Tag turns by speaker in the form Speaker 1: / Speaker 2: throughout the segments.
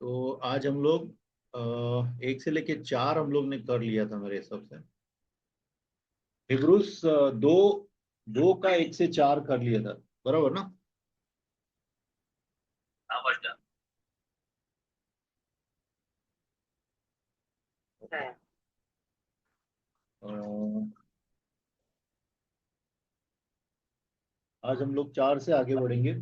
Speaker 1: तो आज हम लोग एक से लेके चार हम लोग ने कर लिया था मेरे हिसाब से। हिब्रूस दो दो का एक से चार कर लिया था, बराबर ना।
Speaker 2: हाँ मास्टर।
Speaker 1: अ, आज हम लोग चार से आगे बढ़ेंगे।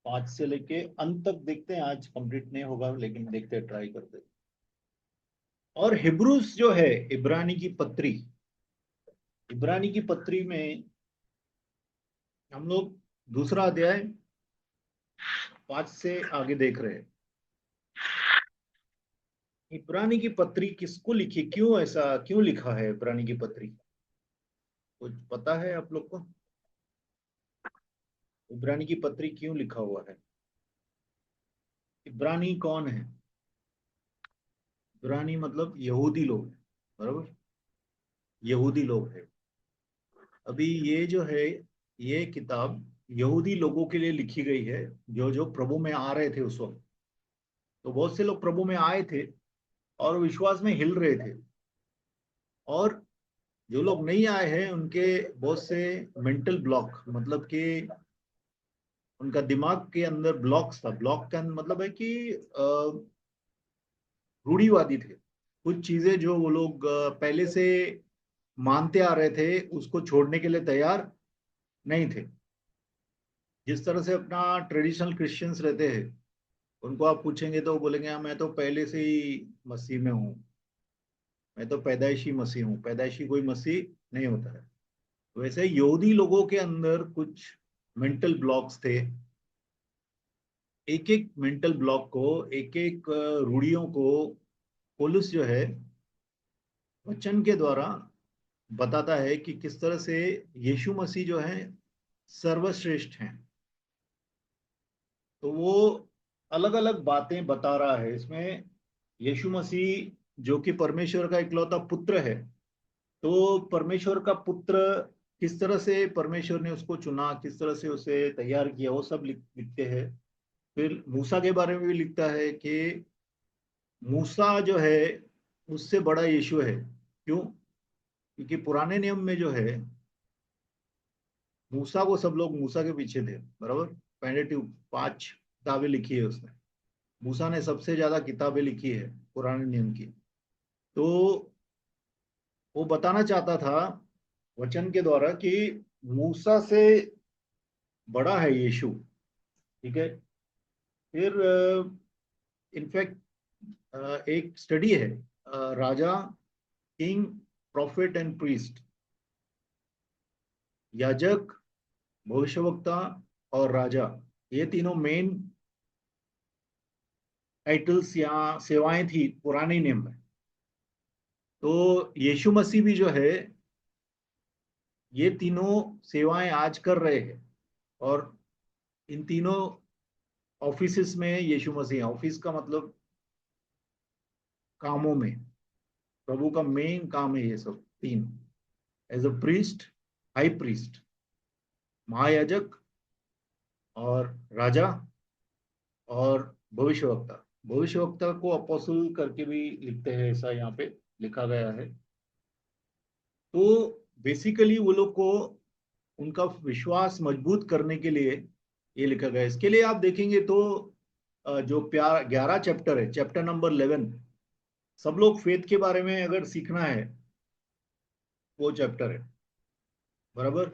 Speaker 1: पांच से लेके अंत तक देखते हैं, आज कंप्लीट नहीं होगा लेकिन देखते हैं, ट्राई करते हैं। और हिब्रूस जो है इब्रानी की पत्री, इब्रानी की पत्री में हम लोग दूसरा अध्याय पांच से आगे देख रहे हैं। इब्रानी की पत्री किसको लिखी, क्यों ऐसा क्यों लिखा है इब्रानी की पत्री, कुछ पता है आप लोग को? इब्रानी की पत्री क्यों लिखा हुआ है? इब्रानी कौन है? इब्रानी मतलब यहूदी लोग हैं, बराबर। यहूदी लोग हैं। अभी ये जो है, ये किताब यहूदी लोगों के लिए लिखी गई है, जो जो प्रभु में आ रहे थे उस वक्त। तो बहुत से लोग प्रभु में आए थे और विश्वास में हिल रहे थे, और जो लोग नहीं आए हैं उनके बहुत से मेंटल ब्लॉक, मतलब कि उनका दिमाग के अंदर ब्लॉक्स था। ब्लॉक का मतलब है कि रूढ़िवादी थे। कुछ चीजें जो वो लोग पहले से मानते आ रहे थे, उसको छोड़ने के लिए तैयार नहीं थे। जिस तरह से अपना ट्रेडिशनल क्रिश्चियंस रहते हैं, उनको आप पूछेंगे तो वो बोलेंगे, हाँ मैं तो पहले से ही मसीह में हूँ, मैं तो पैदाइशी मसीह हूँ। पैदाइशी कोई मसीह नहीं होता है। वैसे यहूदी लोगों के अंदर कुछ मेंटल ब्लॉक्स थे। एक एक मेंटल ब्लॉक को, एक एक रूढ़ियों को पौलुस जो है वचन के द्वारा बताता है कि किस तरह से यीशु मसीह जो है सर्वश्रेष्ठ हैं। तो वो अलग अलग बातें बता रहा है इसमें। यीशु मसीह जो कि परमेश्वर का इकलौता पुत्र है, तो परमेश्वर का पुत्र किस तरह से परमेश्वर ने उसको चुना, किस तरह से उसे तैयार किया, वो सब लिखते हैं। फिर मूसा के बारे में भी लिखता है कि मूसा जो है उससे बड़ा यीशु है। क्यों? क्योंकि पुराने नियम में जो है, मूसा को सब लोग मूसा के पीछे थे, बराबर। पेंडेटिव पांच किताबें लिखी है उसने। मूसा ने सबसे ज्यादा किताबें लिखी है पुराने नियम की। तो वो बताना चाहता था वचन के द्वारा कि मूसा से बड़ा है यीशु। ठीक है। फिर इनफैक्ट एक स्टडी है, राजा, किंग, प्रॉफिट एंड प्रीस्ट, याजक, भविष्यवक्ता और राजा, ये तीनों मेन टाइटल्स या सेवाएं थी पुराने नियम में। तो यीशु मसीह भी जो है ये तीनों सेवाएं आज कर रहे हैं। और इन तीनों ऑफिसेस में यीशु मसीह, ऑफिस का मतलब कामों में, प्रभु का मेन काम है ये सब तीन। As a priest, high priest, महायाजक और राजा और भविष्यवक्ता। भविष्यवक्ता को अपोस्टल करके भी लिखते हैं, ऐसा यहाँ पे लिखा गया है। तो बेसिकली वो लोग को उनका विश्वास मजबूत करने के लिए ये लिखा गया है। इसके लिए आप देखेंगे तो जो प्यार 11 चैप्टर है, चैप्टर नंबर 11, सब लोग फेथ के बारे में अगर सीखना है, वो चैप्टर है, बराबर।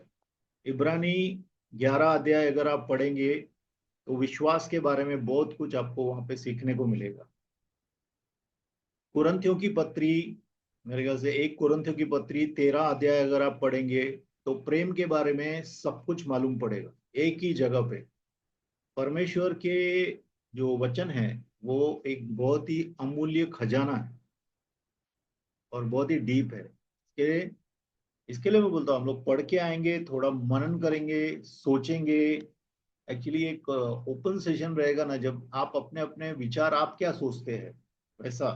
Speaker 1: इब्रानी 11 अध्याय अगर आप पढ़ेंगे तो विश्वास के बारे में बहुत कुछ आपको वहां पे सीखने को मिलेगा। कुरंथियों की पत्री, मेरे ख्याल से एक कुरंथियों की पत्री 13 अध्याय अगर आप पढ़ेंगे तो प्रेम के बारे में सब कुछ मालूम पड़ेगा एक ही जगह पे। परमेश्वर के जो वचन है वो एक बहुत ही अमूल्य खजाना है और बहुत ही डीप है। इसके लिए मैं बोलता हूँ हम लोग पढ़ के आएंगे, थोड़ा मनन करेंगे, सोचेंगे। एक्चुअली एक ओपन सेशन रहेगा ना, जब आप अपने अपने विचार, आप क्या सोचते हैं वैसा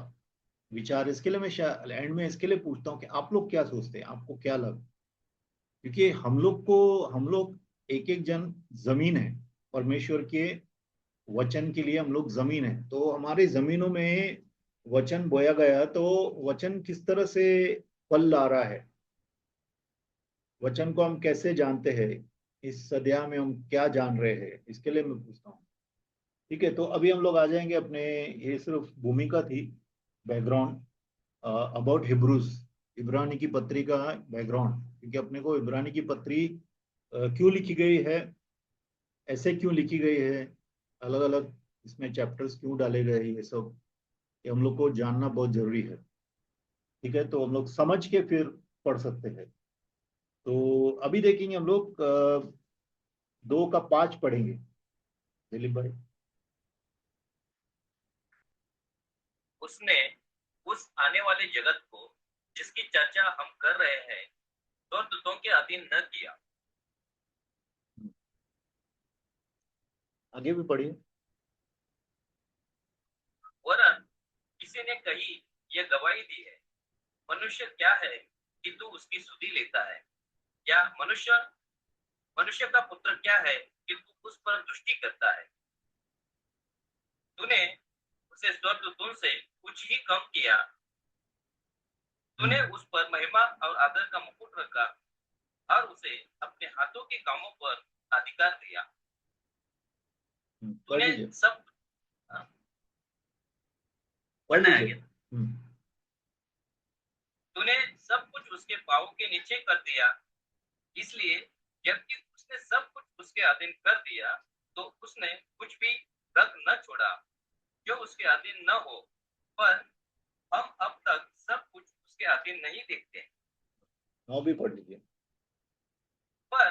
Speaker 1: विचार। इसके लिए मैं एंड में इसके लिए पूछता हूँ कि आप लोग क्या सोचते हैं, आपको क्या लग। क्योंकि हम लोग एक एक जन जमीन है परमेश्वर के वचन के लिए हम लोग जमीन है, तो हमारी जमीनों में वचन बोया गया, तो वचन किस तरह से फल ला रहा है, वचन को हम कैसे जानते हैं, इस अध्याय में हम क्या जान रहे हैं, इसके लिए मैं पूछता हूँ। ठीक है, तो अभी हम लोग आ जाएंगे अपने, ये सिर्फ भूमिका थी, बैकग्राउंड अबाउट हिब्रूज, इब्रानी की पत्री का बैकग्राउंड, क्योंकि अपने को इब्रानी की पत्री क्यों लिखी गई है, ऐसे क्यों लिखी गई है, अलग अलग इसमें चैप्टर्स क्यों डाले गए हैं, ये सब ये हम लोग को जानना बहुत जरूरी है। ठीक है, तो हम लोग समझ के फिर पढ़ सकते हैं। तो अभी देखेंगे हम लोग 2 का 5 पढ़ेंगे, दिलीप भाई।
Speaker 2: उसने उस आने वाले जगत को जिसकी चर्चा हम कर रहे हैं स्वर्गदूतों के अधीन न किया,
Speaker 1: आगे भी पढ़िए।
Speaker 2: वरन किसी ने कही यह गवाही दी है, मनुष्य क्या है कि तू उसकी सुधि लेता है, या मनुष्य मनुष्य का पुत्र क्या है कि तू उस पर दृष्टि करता है। तूने उसे स्वर्गदूतों से कुछ ही कम किया, तूने उस पर महिमा और आदर का मुकुट रखा और उसे अपने हाथों के कामों पर अधिकार दिया।
Speaker 1: पढ़
Speaker 2: तूने
Speaker 1: लीजिए,
Speaker 2: सब
Speaker 1: पढ़
Speaker 2: पढ़ना है
Speaker 1: लीजिए।
Speaker 2: आगे। तूने सब कुछ उसके पाँव के नीचे कर दिया, इसलिए जबकि उसने सब कुछ उसके अधीन कर दिया, तो उसने कुछ भी रख न छोड़ा जो उसके अधीन न हो। पर हम अब तक सब कुछ उसके अधीन नहीं देखते,
Speaker 1: नौ भी पढ़ लीजिए।
Speaker 2: पर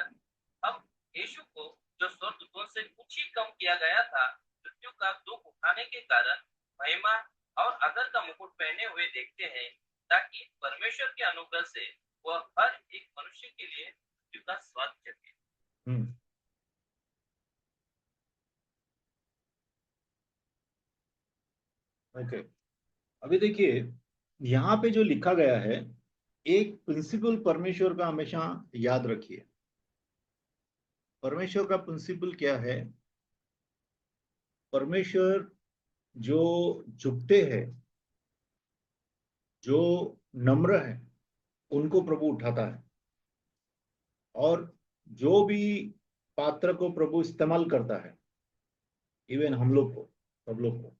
Speaker 2: अब यीशु को जो स्वर्गदूतों से कुछ ही कम किया गया था, मृत्यु का दुख उठाने के कारण महिमा और आदर का मुकुट पहने हुए देखते हैं, ताकि परमेश्वर के अनुग्रह से वह हर एक मनुष्य के लिए मृत्यु का स्वाद चखे।
Speaker 1: ओके, अभी देखिए, यहाँ पे जो लिखा गया है, एक प्रिंसिपल परमेश्वर का हमेशा याद रखिए। परमेश्वर का प्रिंसिपल क्या है? परमेश्वर जो झुकते हैं, जो नम्र है, उनको प्रभु उठाता है, और जो भी पात्र को प्रभु इस्तेमाल करता है, इवन हम लोग को, सब लोग को,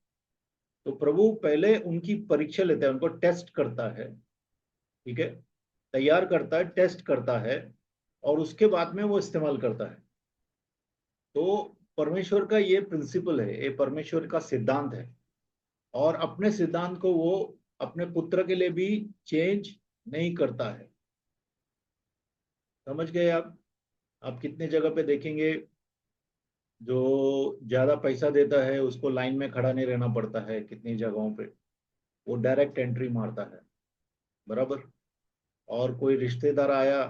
Speaker 1: तो प्रभु पहले उनकी परीक्षा लेता है, उनको टेस्ट करता है। ठीक है, तैयार करता है, टेस्ट करता है, और उसके बाद में वो इस्तेमाल करता है। तो परमेश्वर का ये प्रिंसिपल है, ये परमेश्वर का सिद्धांत है, और अपने सिद्धांत को वो अपने पुत्र के लिए भी चेंज नहीं करता है। समझ गए आप कितने जगह पे देखेंगे, जो ज्यादा पैसा देता है उसको लाइन में खड़ा नहीं रहना पड़ता है, कितनी जगहों पे वो डायरेक्ट एंट्री मारता है, बराबर। और कोई रिश्तेदार आया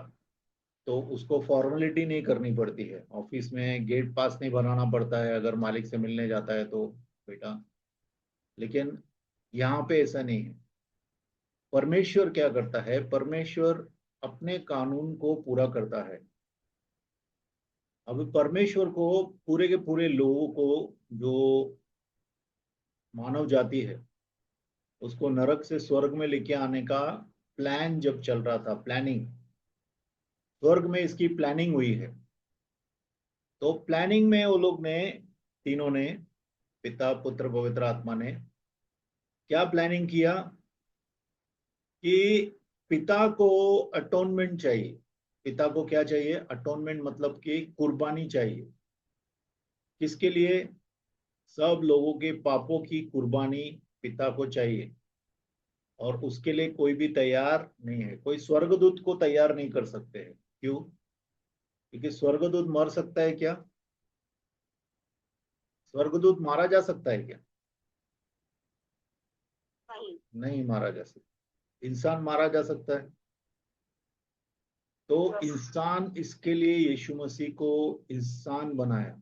Speaker 1: तो उसको फॉर्मेलिटी नहीं करनी पड़ती है, ऑफिस में गेट पास नहीं बनाना पड़ता है अगर मालिक से मिलने जाता है तो, बेटा। लेकिन यहाँ पे ऐसा नहीं है। परमेश्वर क्या करता है? परमेश्वर अपने कानून को पूरा करता है। अब परमेश्वर को पूरे के पूरे लोगों को, जो मानव जाति है, उसको नरक से स्वर्ग में लेके आने का प्लान जब चल रहा था, प्लानिंग, स्वर्ग में इसकी प्लानिंग हुई है। तो प्लानिंग में वो लोग ने, तीनों ने, पिता पुत्र पवित्र आत्मा ने क्या प्लानिंग किया कि पिता को अटोनमेंट चाहिए। पिता को क्या चाहिए? अटोनमेंट, मतलब कि कुर्बानी चाहिए। किसके लिए? सब लोगों के पापों की कुर्बानी पिता को चाहिए, और उसके लिए कोई भी तैयार नहीं है, कोई स्वर्गदूत को तैयार नहीं कर सकते हैं। क्यों? क्योंकि स्वर्गदूत मर सकता है क्या? स्वर्गदूत मारा जा सकता है क्या? नहीं मारा जा सकता। इंसान मारा जा सकता है। तो इंसान, इसके लिए यीशु मसीह को इंसान बनाया,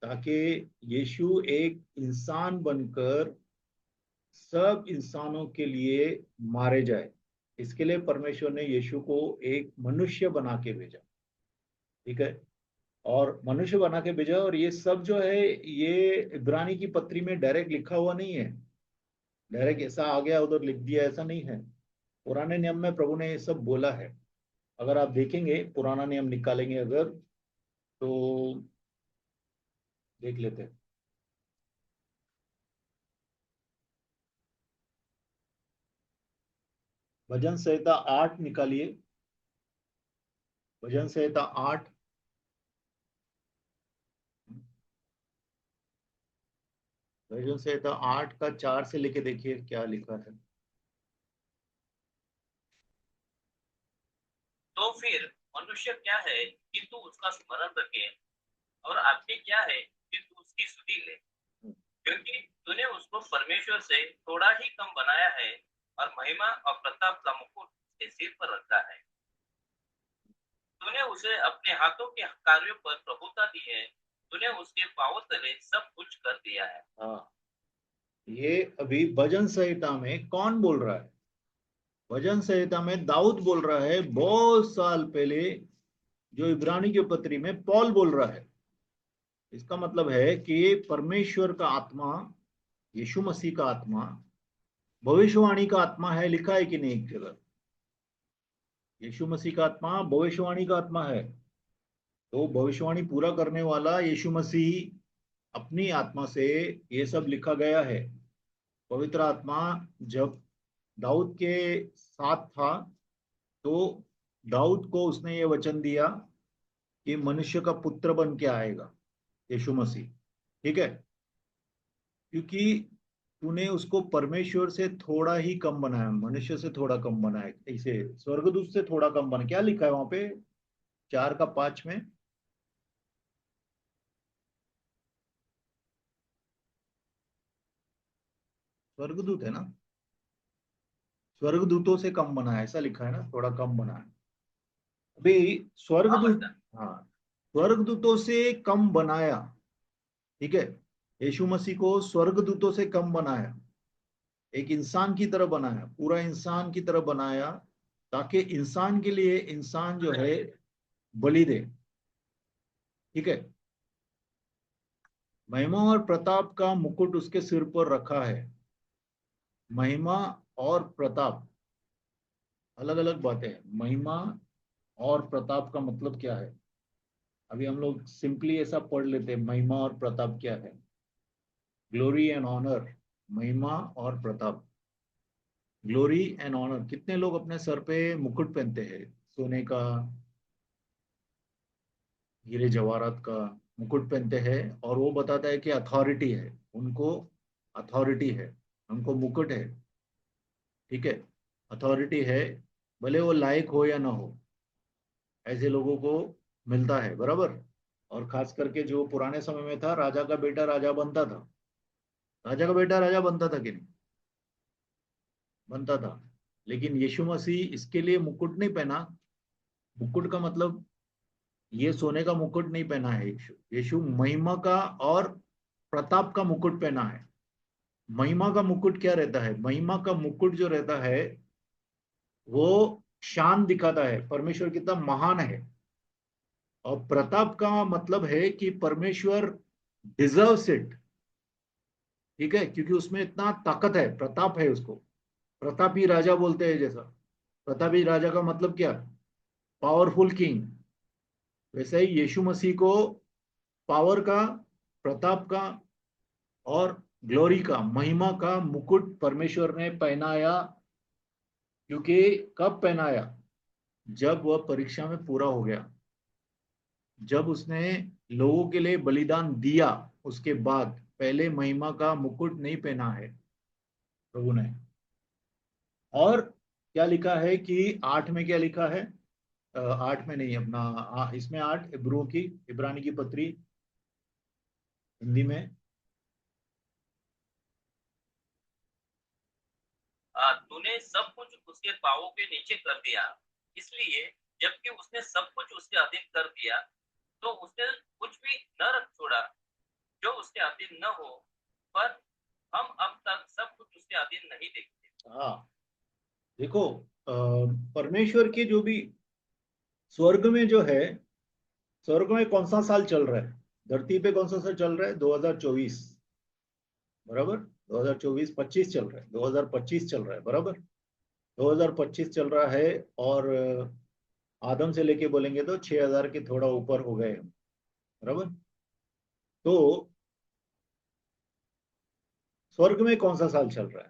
Speaker 1: ताकि यीशु एक इंसान बनकर सब इंसानों के लिए मारे जाए। इसके लिए परमेश्वर ने यीशु को एक मनुष्य बना के भेजा। ठीक है, और मनुष्य बना के भेजा। और ये सब जो है ये इब्रानी की पत्री में डायरेक्ट लिखा हुआ नहीं है, डायरेक्ट ऐसा आ गया उधर लिख दिया, ऐसा नहीं है। पुराने नियम में प्रभु ने ये सब बोला है। अगर आप देखेंगे पुराना नियम निकालेंगे अगर, तो देख लेते हैं। भजन संहिता 8 निकालिए, भजन संहिता 8। भजन संहिता 8 का 4 से लेके देखिए क्या लिखा है।
Speaker 2: तो फिर मनुष्य क्या है कि तू उसका स्मरण रखे, और आदमी क्या है कि तू उसकी स्तुति ले, क्योंकि तूने उसको परमेश्वर से थोड़ा ही कम बनाया है, और महिमा और प्रताप का मुकुट उसके सिर पर रखा है। तूने उसे अपने हाथों के कार्यों पर प्रभुता दी है, तूने उसके पांवों तले सब कुछ कर दिया है।
Speaker 1: हाँ, ये अभी भजन संहिता में कौन बोल रहा है? भजन संहिता में दाऊद बोल रहा है, बहुत साल पहले। जो इब्रानी की पत्री में पौल बोल रहा है। इसका मतलब है कि परमेश्वर का आत्मा, यीशु मसीह का आत्मा, भविष्यवाणी का आत्मा है। लिखा है कि नहीं एक जगह? यीशु मसीह का आत्मा भविष्यवाणी का आत्मा है। तो भविष्यवाणी पूरा करने वाला यीशु मसीह अपनी आत्मा से ये सब लिखा गया है। पवित्र आत्मा जब दाऊद के साथ था, तो दाऊद को उसने ये वचन दिया कि मनुष्य का पुत्र बन के आएगा यीशु मसीह। ठीक है, क्योंकि तूने उसको परमेश्वर से थोड़ा ही कम बनाया, मनुष्य से थोड़ा कम बनाया, इसे स्वर्गदूत से थोड़ा कम बना। क्या लिखा है वहां पे 4 का 5 में? स्वर्गदूत है ना, स्वर्गदूतों से कम बनाया, ऐसा लिखा है ना, थोड़ा कम बनाया। अभी
Speaker 2: हाँ
Speaker 1: स्वर्गदूत,
Speaker 2: बच्चा।
Speaker 1: हाँ, स्वर्गदूतों से कम बनाया। ठीक है, यीशु मसीह को स्वर्गदूतों से कम बनाया, एक इंसान की तरह बनाया, पूरा इंसान की तरह बनाया, ताकि इंसान के लिए इंसान जो है बलि दे। ठीक है, महिमा और प्रताप का मुकुट उसके सिर पर रखा है। महिमा और प्रताप अलग अलग बातें हैं। महिमा और प्रताप का मतलब क्या है? अभी हम लोग सिंपली ऐसा पढ़ लेते हैं, महिमा और प्रताप क्या है? ग्लोरी एंड ऑनर, महिमा और प्रताप। ग्लोरी एंड ऑनर, कितने लोग अपने सर पे मुकुट पहनते हैं सोने का, हीरे जवाहरात का मुकुट पहनते हैं, और वो बताता है कि अथॉरिटी है उनको, अथॉरिटी है उनको, मुकुट है। ठीक है, अथॉरिटी है, भले वो लायक हो या ना हो, ऐसे लोगों को मिलता है, बराबर। और खास करके जो पुराने समय में था, राजा का बेटा राजा बनता था, राजा का बेटा राजा बनता था कि नहीं? बनता था। लेकिन यीशु मसीह इसके लिए मुकुट नहीं पहना। मुकुट का मतलब ये सोने का मुकुट नहीं पहना है यीशु। यीशु महिमा का और प्रताप का मुकुट पहना है। महिमा का मुकुट क्या रहता है? महिमा का मुकुट जो रहता है वो शान दिखाता है, परमेश्वर कितना महान है। और प्रताप का मतलब है कि परमेश्वर डिजर्व्स इट। ठीक है, क्योंकि उसमें इतना ताकत है, प्रताप है उसको। प्रतापी राजा बोलते हैं जैसा। प्रतापी राजा का मतलब क्या? Powerful king. वैसे ही यीशु मसीह को पावर का, प्रताप का और ग्लोरी का, महिमा का मुकुट परमेश्वर ने पहनाया। क्योंकि कब पहनाया? जब वह परीक्षा में पूरा हो गया, जब उसने लोगों के लिए बलिदान दिया, उसके बाद। पहले महिमा का मुकुट नहीं पहना है प्रभु ने। और क्या लिखा है कि 8 में क्या लिखा है? 8 में नहीं, अपना इसमें 8, इब्रुओं की, इब्रानी की पत्री हिंदी में।
Speaker 2: तूने सब कुछ उसके पांवों के नीचे कर दिया, इसलिए जबकि उसने सब कुछ उसके अधीन कर दिया, तो उसने कुछ भी न रख छोड़ा जो उसके अधीन न हो। पर हम अब तक सब कुछ उसके अधीन नहीं देखते।
Speaker 1: हाँ, देखो, परमेश्वर के जो भी स्वर्ग में जो है, स्वर्ग में कौन सा साल चल रहा है? धरती पे कौन सा साल चल रहा है? 2024, बराबर। 2024-25 चल रहा है, 2025 चल रहा है, बराबर। 2025 चल रहा है। और आदम से लेके बोलेंगे तो 6000 के थोड़ा ऊपर हो गए हम, बराबर। तो स्वर्ग में कौन सा साल चल रहा है?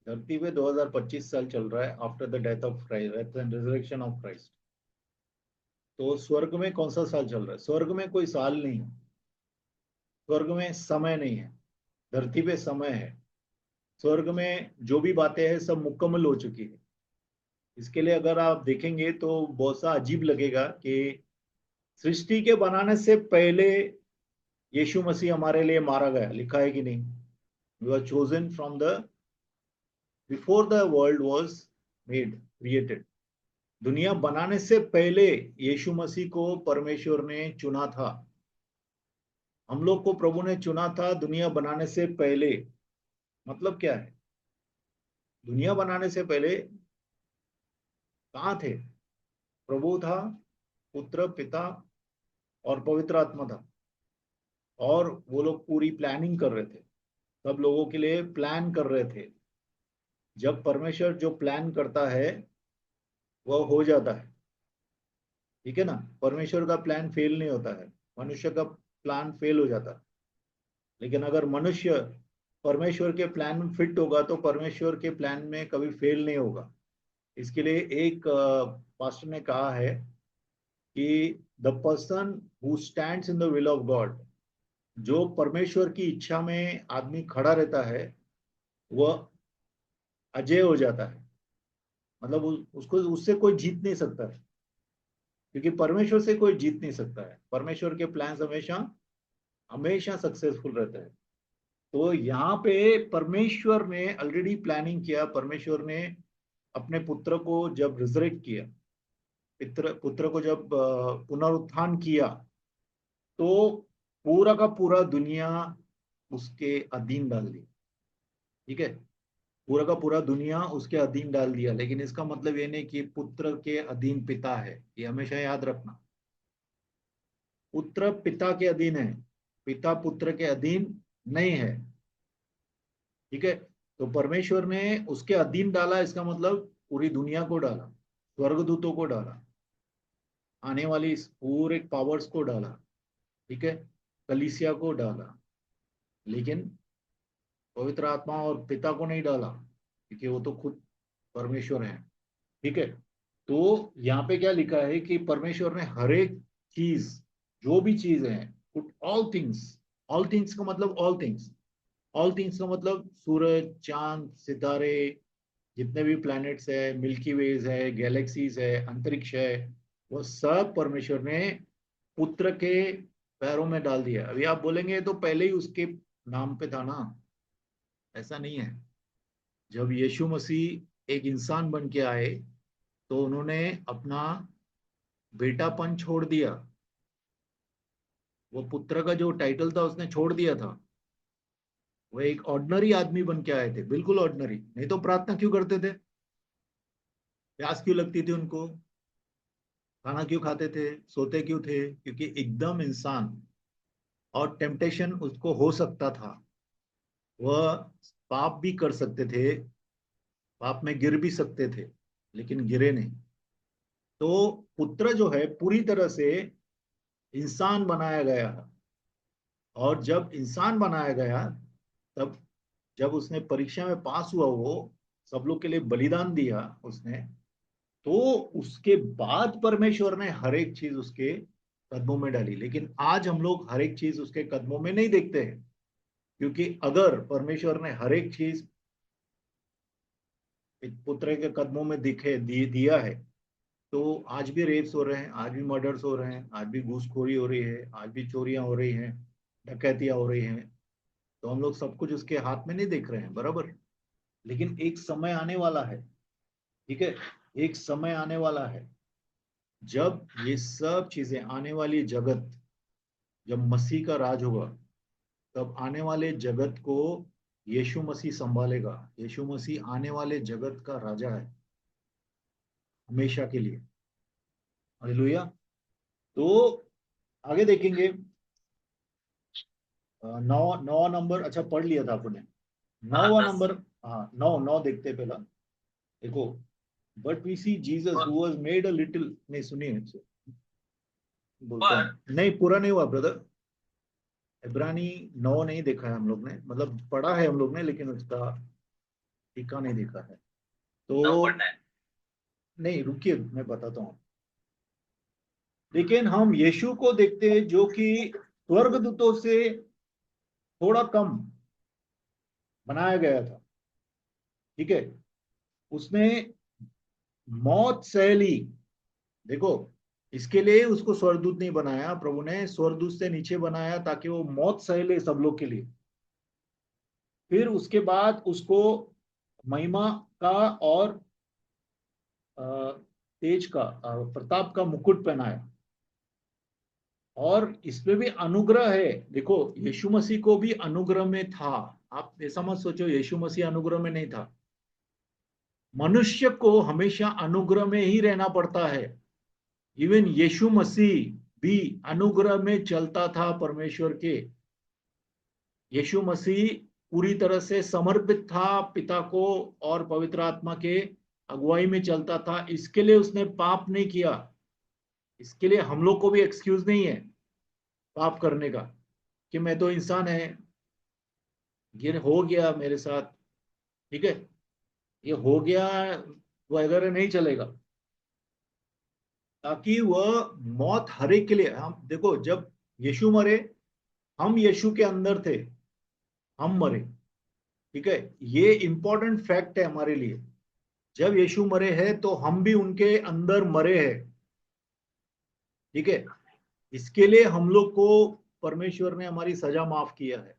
Speaker 1: धरती पे 2025 साल चल रहा है after the death of Christ, death and resurrection of Christ. तो स्वर्ग में कौन सा साल चल रहा है? स्वर्ग में कोई साल नहीं है, स्वर्ग में समय नहीं है, धरती पे समय है। स्वर्ग में जो भी बातें हैं सब मुकम्मल हो चुकी है। इसके लिए अगर आप देखेंगे तो बहुत सा अजीब लगेगा कि सृष्टि के बनाने से पहले यीशु मसीह हमारे लिए मारा गया, लिखा है कि नहीं? We were chosen from the before the world was made, created. दुनिया बनाने से पहले यीशु मसीह को परमेश्वर ने चुना था। हम लोग को प्रभु ने चुना था दुनिया बनाने से पहले। मतलब क्या है? दुनिया बनाने से पहले कहाँ थे? प्रभु था, पुत्र, पिता और पवित्र आत्मा था। और वो लोग पूरी प्लानिंग कर रहे थे, सब लोगों के लिए प्लान कर रहे थे। जब परमेश्वर जो प्लान करता है वह हो जाता है, ठीक है ना? परमेश्वर का प्लान फेल नहीं होता है, मनुष्य का प्लान फेल हो जाता है। लेकिन अगर मनुष्य परमेश्वर के प्लान में फिट होगा तो परमेश्वर के प्लान में कभी फेल नहीं होगा। इसके लिए एक पास्टर ने कहा है कि the person who stands in the will of God, जो परमेश्वर की इच्छा में आदमी खड़ा रहता है वह अजय हो जाता है। मतलब उसको उससे कोई जीत नहीं सकता है, क्योंकि परमेश्वर से कोई जीत नहीं सकता है। परमेश्वर के प्लान्स हमेशा हमेशा सक्सेसफुल रहते हैं। तो यहाँ पे परमेश्वर ने ऑलरेडी प्लानिंग किया। परमेश्वर ने अपने पुत्र को जब रिजरेक्ट किया, पुत्र को जब पुनरुत्थान किया, तो पूरा का पूरा दुनिया उसके अधीन डाल दी, ठीक है? पूरा का पूरा दुनिया उसके अधीन डाल दिया। लेकिन इसका मतलब ये नहीं कि पुत्र के अधीन पिता है, ये हमेशा याद रखना। पुत्र पिता के अधीन है, पिता पुत्र के अधीन नहीं है, ठीक है? तो परमेश्वर ने उसके अधीन डाला, इसका मतलब पूरी दुनिया को डाला, स्वर्गदूतों को डाला, आने वाली इस पूरे पावर्स को डाला, ठीक है? कलीसिया को डाला। लेकिन पवित्र आत्मा और पिता को नहीं डाला, क्योंकि वो तो खुद परमेश्वर है, ठीक है? तो यहाँ पे क्या लिखा है कि परमेश्वर ने हर एक चीज, जो भी चीज है, put all things. All things का मतलब ऑल थिंग्स, ऑल थिंग्स का मतलब सूरज, चांद, सितारे, जितने भी प्लैनेट्स है, मिल्की वेज है, गैलेक्सीज है, अंतरिक्ष है, वो सब परमेश्वर ने पुत्र के पैरों में डाल दिया। अभी आप बोलेंगे तो पहले ही उसके नाम पे था ना? ऐसा नहीं है। जब यीशु मसीह एक इंसान बन के आए तो उन्होंने अपना बेटापन छोड़ दिया। वो पुत्र का जो टाइटल था उसने छोड़ दिया था। वो एक ऑर्डिनरी आदमी बन के आए थे, बिल्कुल ऑर्डिनरी। नहीं तो प्रार्थना क्यों करते थे? प्यास क्यों लगती थी उनको? खाना क्यों खाते थे? सोते क्यों थे? क्योंकि एकदम इंसान, और टेम्पटेशन उसको हो सकता था। वह पाप भी कर सकते थे, पाप में गिर भी सकते थे, लेकिन गिरे नहीं। तो पुत्र जो है पूरी तरह से इंसान बनाया गया है। और जब इंसान बनाया गया, तब जब उसने परीक्षा में पास हुआ, वो सब लोग के लिए बलिदान दिया उसने, तो उसके बाद परमेश्वर ने हर एक चीज उसके कदमों में डाली। लेकिन आज हम लोग हर एक चीज उसके कदमों में नहीं देखते हैं, क्योंकि अगर परमेश्वर ने हर एक चीज एक पुत्र के कदमों में दिया है, तो आज भी रेप्स हो रहे हैं, आज भी मर्डर्स हो रहे हैं, आज भी घूसखोरी हो रही है, आज भी चोरियां हो रही हैं, डकैतियां हो रही हैं। तो हम लोग सब कुछ उसके हाथ में नहीं देख रहे हैं, बराबर। लेकिन एक समय आने वाला है, ठीक है? एक समय आने वाला है जब ये सब चीजें, आने वाली जगत, जब मसीह का राज होगा, तब आने वाले जगत को यीशु मसीह संभालेगा। यीशु मसीह आने वाले जगत का राजा है हमेशा के लिए। हालेलुया। तो आगे देखेंगे। 9 नंबर, अच्छा पढ़ लिया था आपने।
Speaker 2: हाँ
Speaker 1: 9वां
Speaker 2: 10।
Speaker 1: नंबर। हाँ 9 देखते हैं पहला। देखो, बट वी सी जीसस
Speaker 2: पर
Speaker 1: who was made a little, नहीं सुनिए बोलता
Speaker 2: पर
Speaker 1: हूँ, नहीं पूरा नहीं हुआ ब्रदर। इब्रानी 9 नहीं देखा है हम लोग ने, मतलब पढ़ा है हम लोग ने, लेकिन उसका टीका नहीं देखा है।
Speaker 2: 9
Speaker 1: तो
Speaker 2: पढ़ना है।
Speaker 1: नहीं, रुकिए मैं बताता हूँ। लेकिन हम यीशु को देखते हैं जो कि स्वर्गदूतों से थोड़ा कम बनाया गया था। ठीक है, उसने मौत सह ली। देखो, इसके लिए उसको स्वर्गदूत नहीं बनाया, प्रभु ने स्वर्गदूत से नीचे बनाया ताकि वो मौत सह ले सब लोग के लिए। फिर उसके बाद उसको महिमा का और तेज का, प्रताप का मुकुट पहनाया। और इसमें भी अनुग्रह है। देखो, यीशु मसीह को भी अनुग्रह में था। आप ऐसा मत सोचो यीशु मसीह अनुग्रह में नहीं था। मनुष्य को हमेशा अनुग्रह में ही रहना पड़ता है। इवन यीशु मसीह भी अनुग्रह में चलता था परमेश्वर के। यीशु मसीह पूरी तरह से समर्पित था पिता को और पवित्र आत्मा के अगुवाई में चलता था। इसके लिए उसने पाप नहीं किया। इसके लिए हम लोग को भी एक्सक्यूज नहीं है पाप करने का, कि मैं तो इंसान है, ये हो गया मेरे साथ। ठीक है, ये हो गया वगैरह नहीं चलेगा। ताकि वह मौत हर एक के लिए, हम देखो जब यीशु मरे, हम यीशु के अंदर थे, हम मरे। ठीक है, ये इंपॉर्टेंट फैक्ट है हमारे लिए। जब यीशु मरे हैं तो हम भी उनके अंदर मरे हैं। ठीक है, इसके लिए हम लोग को परमेश्वर ने हमारी सजा माफ किया है।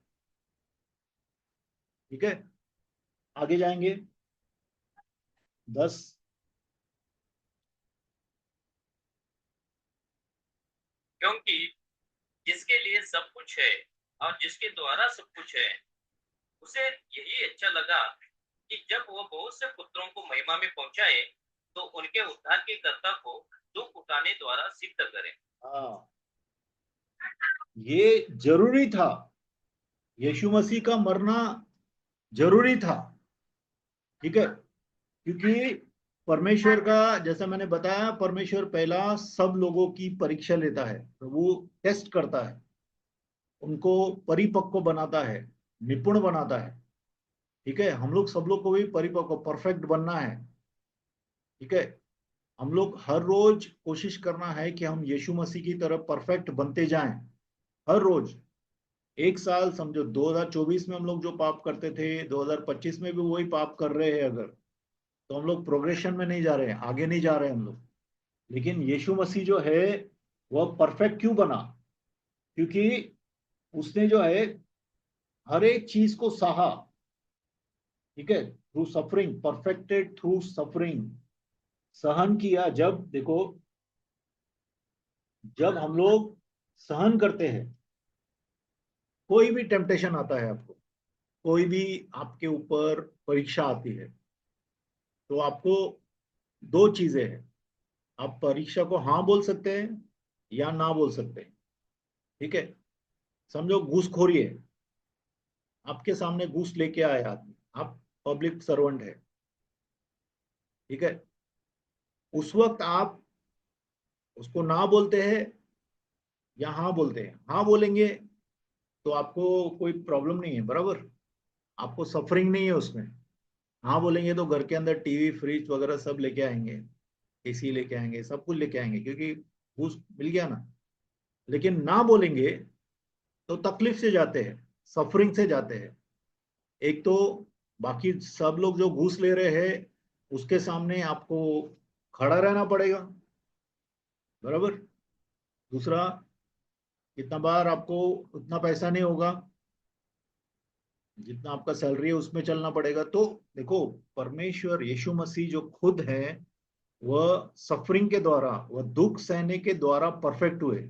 Speaker 1: ठीक है, आगे जाएंगे। 10।
Speaker 2: क्योंकि जिसके लिए सब कुछ है और जिसके द्वारा सब कुछ है, उसे यही अच्छा लगा कि जब वो बहुत से पुत्रों को महिमा में पहुंचाए तो उनके उद्धार के कर्ता को दुख उठाने द्वारा सिद्ध करे।
Speaker 1: हाँ, ये जरूरी था। यीशु मसीह का मरना जरूरी था। ठीक है, क्योंकि परमेश्वर का, जैसा मैंने बताया, परमेश्वर पहला सब लोगों की परीक्षा लेता है, तो वो टेस्ट करता है, उनको परिपक्व बनाता है, निपुण बनाता है। ठीक है, हम लोग सब लोग को भी परिपक्व परफेक्ट बनना है। ठीक है, हम लोग हर रोज कोशिश करना है कि हम यीशु मसीह की तरफ परफेक्ट बनते जाएं। हर रोज। एक साल समझो, 2024 में हम लोग जो पाप करते थे 2025 में भी वही पाप कर रहे हैं अगर, तो हम लोग प्रोग्रेशन में नहीं जा रहे हैं, आगे नहीं जा रहे हैं हम लोग। लेकिन यीशु मसीह जो है वह परफेक्ट क्यों बना? क्योंकि उसने जो है हर एक चीज को सहा। ठीक है, through suffering, perfected through suffering, सहन किया। जब देखो, जब हम लोग सहन करते हैं, कोई भी टेम्पटेशन आता है आपको, कोई भी आपके ऊपर परीक्षा आती है, तो आपको दो चीजें हैं। आप परीक्षा को हाँ बोल सकते हैं या ना बोल सकते हैं। ठीक है, समझो घूसखोरी है, आपके सामने घूस लेके आए आदमी, आप पब्लिक सर्वेंट है। ठीक है, उस वक्त आप उसको ना बोलते हैं या हाँ बोलते हैं? हाँ बोलेंगे तो आपको कोई प्रॉब्लम नहीं है, बराबर, आपको सफरिंग नहीं है उसमें। हाँ बोलेंगे तो घर के अंदर टीवी फ्रिज वगैरह सब लेके आएंगे, एसी लेके आएंगे, सब कुछ लेके आएंगे, क्योंकि घूस मिल गया ना। लेकिन ना बोलेंगे तो तकलीफ से जाते हैं, सफरिंग से जाते हैं। एक तो बाकी सब लोग जो घूस ले रहे हैं उसके सामने आपको खड़ा रहना पड़ेगा, बराबर। दूसरा, कितना बार आपको उतना पैसा नहीं होगा, जितना आपका सैलरी है उसमें चलना पड़ेगा। तो देखो, परमेश्वर यीशु मसीह जो खुद है, वह सफरिंग के द्वारा, वह दुख सहने के द्वारा परफेक्ट हुए।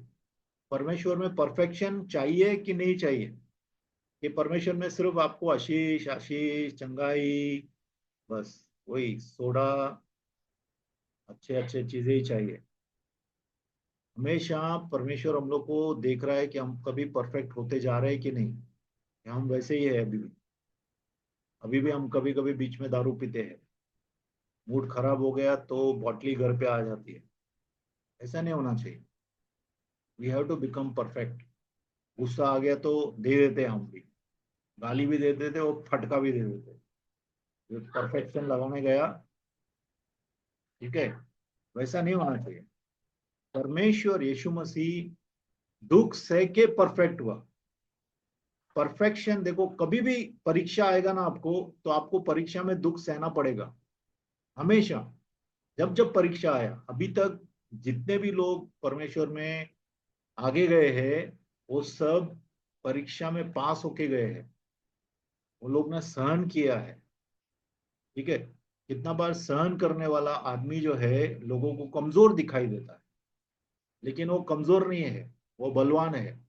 Speaker 1: परमेश्वर में परफेक्शन चाहिए कि नहीं चाहिए? कि परमेश्वर में सिर्फ आपको आशीष आशीष चंगाई, बस वही सोडा, अच्छे अच्छे चीजें ही चाहिए। हमेशा परमेश्वर हम लोग को देख रहा है कि हम कभी परफेक्ट होते जा रहे हैं कि नहीं, या हम वैसे ही है अभी भी हम कभी कभी बीच में दारू पीते हैं, मूड खराब हो गया तो बॉटली घर पे आ जाती है। ऐसा नहीं होना चाहिए। We have to become perfect. गुस्सा आ गया तो दे देते हैं हम भी, गाली भी दे देते और फटका भी दे देते। जो परफेक्शन लगाने गया, ठीक है, वैसा नहीं होना चाहिए। परमेश्वर यीशु मसीह दुख सह के परफेक्ट हुआ। परफेक्शन देखो, कभी भी परीक्षा आएगा ना आपको, तो आपको परीक्षा में दुख सहना पड़ेगा हमेशा। जब जब परीक्षा आया अभी तक, जितने भी लोग परमेश्वर में आगे गए हैं, वो सब परीक्षा में पास होके गए हैं। वो लोग ने सहन किया है, ठीक है। कितना बार सहन करने वाला आदमी जो है लोगों को कमजोर दिखाई देता है, लेकिन वो कमजोर नहीं है, वो बलवान है।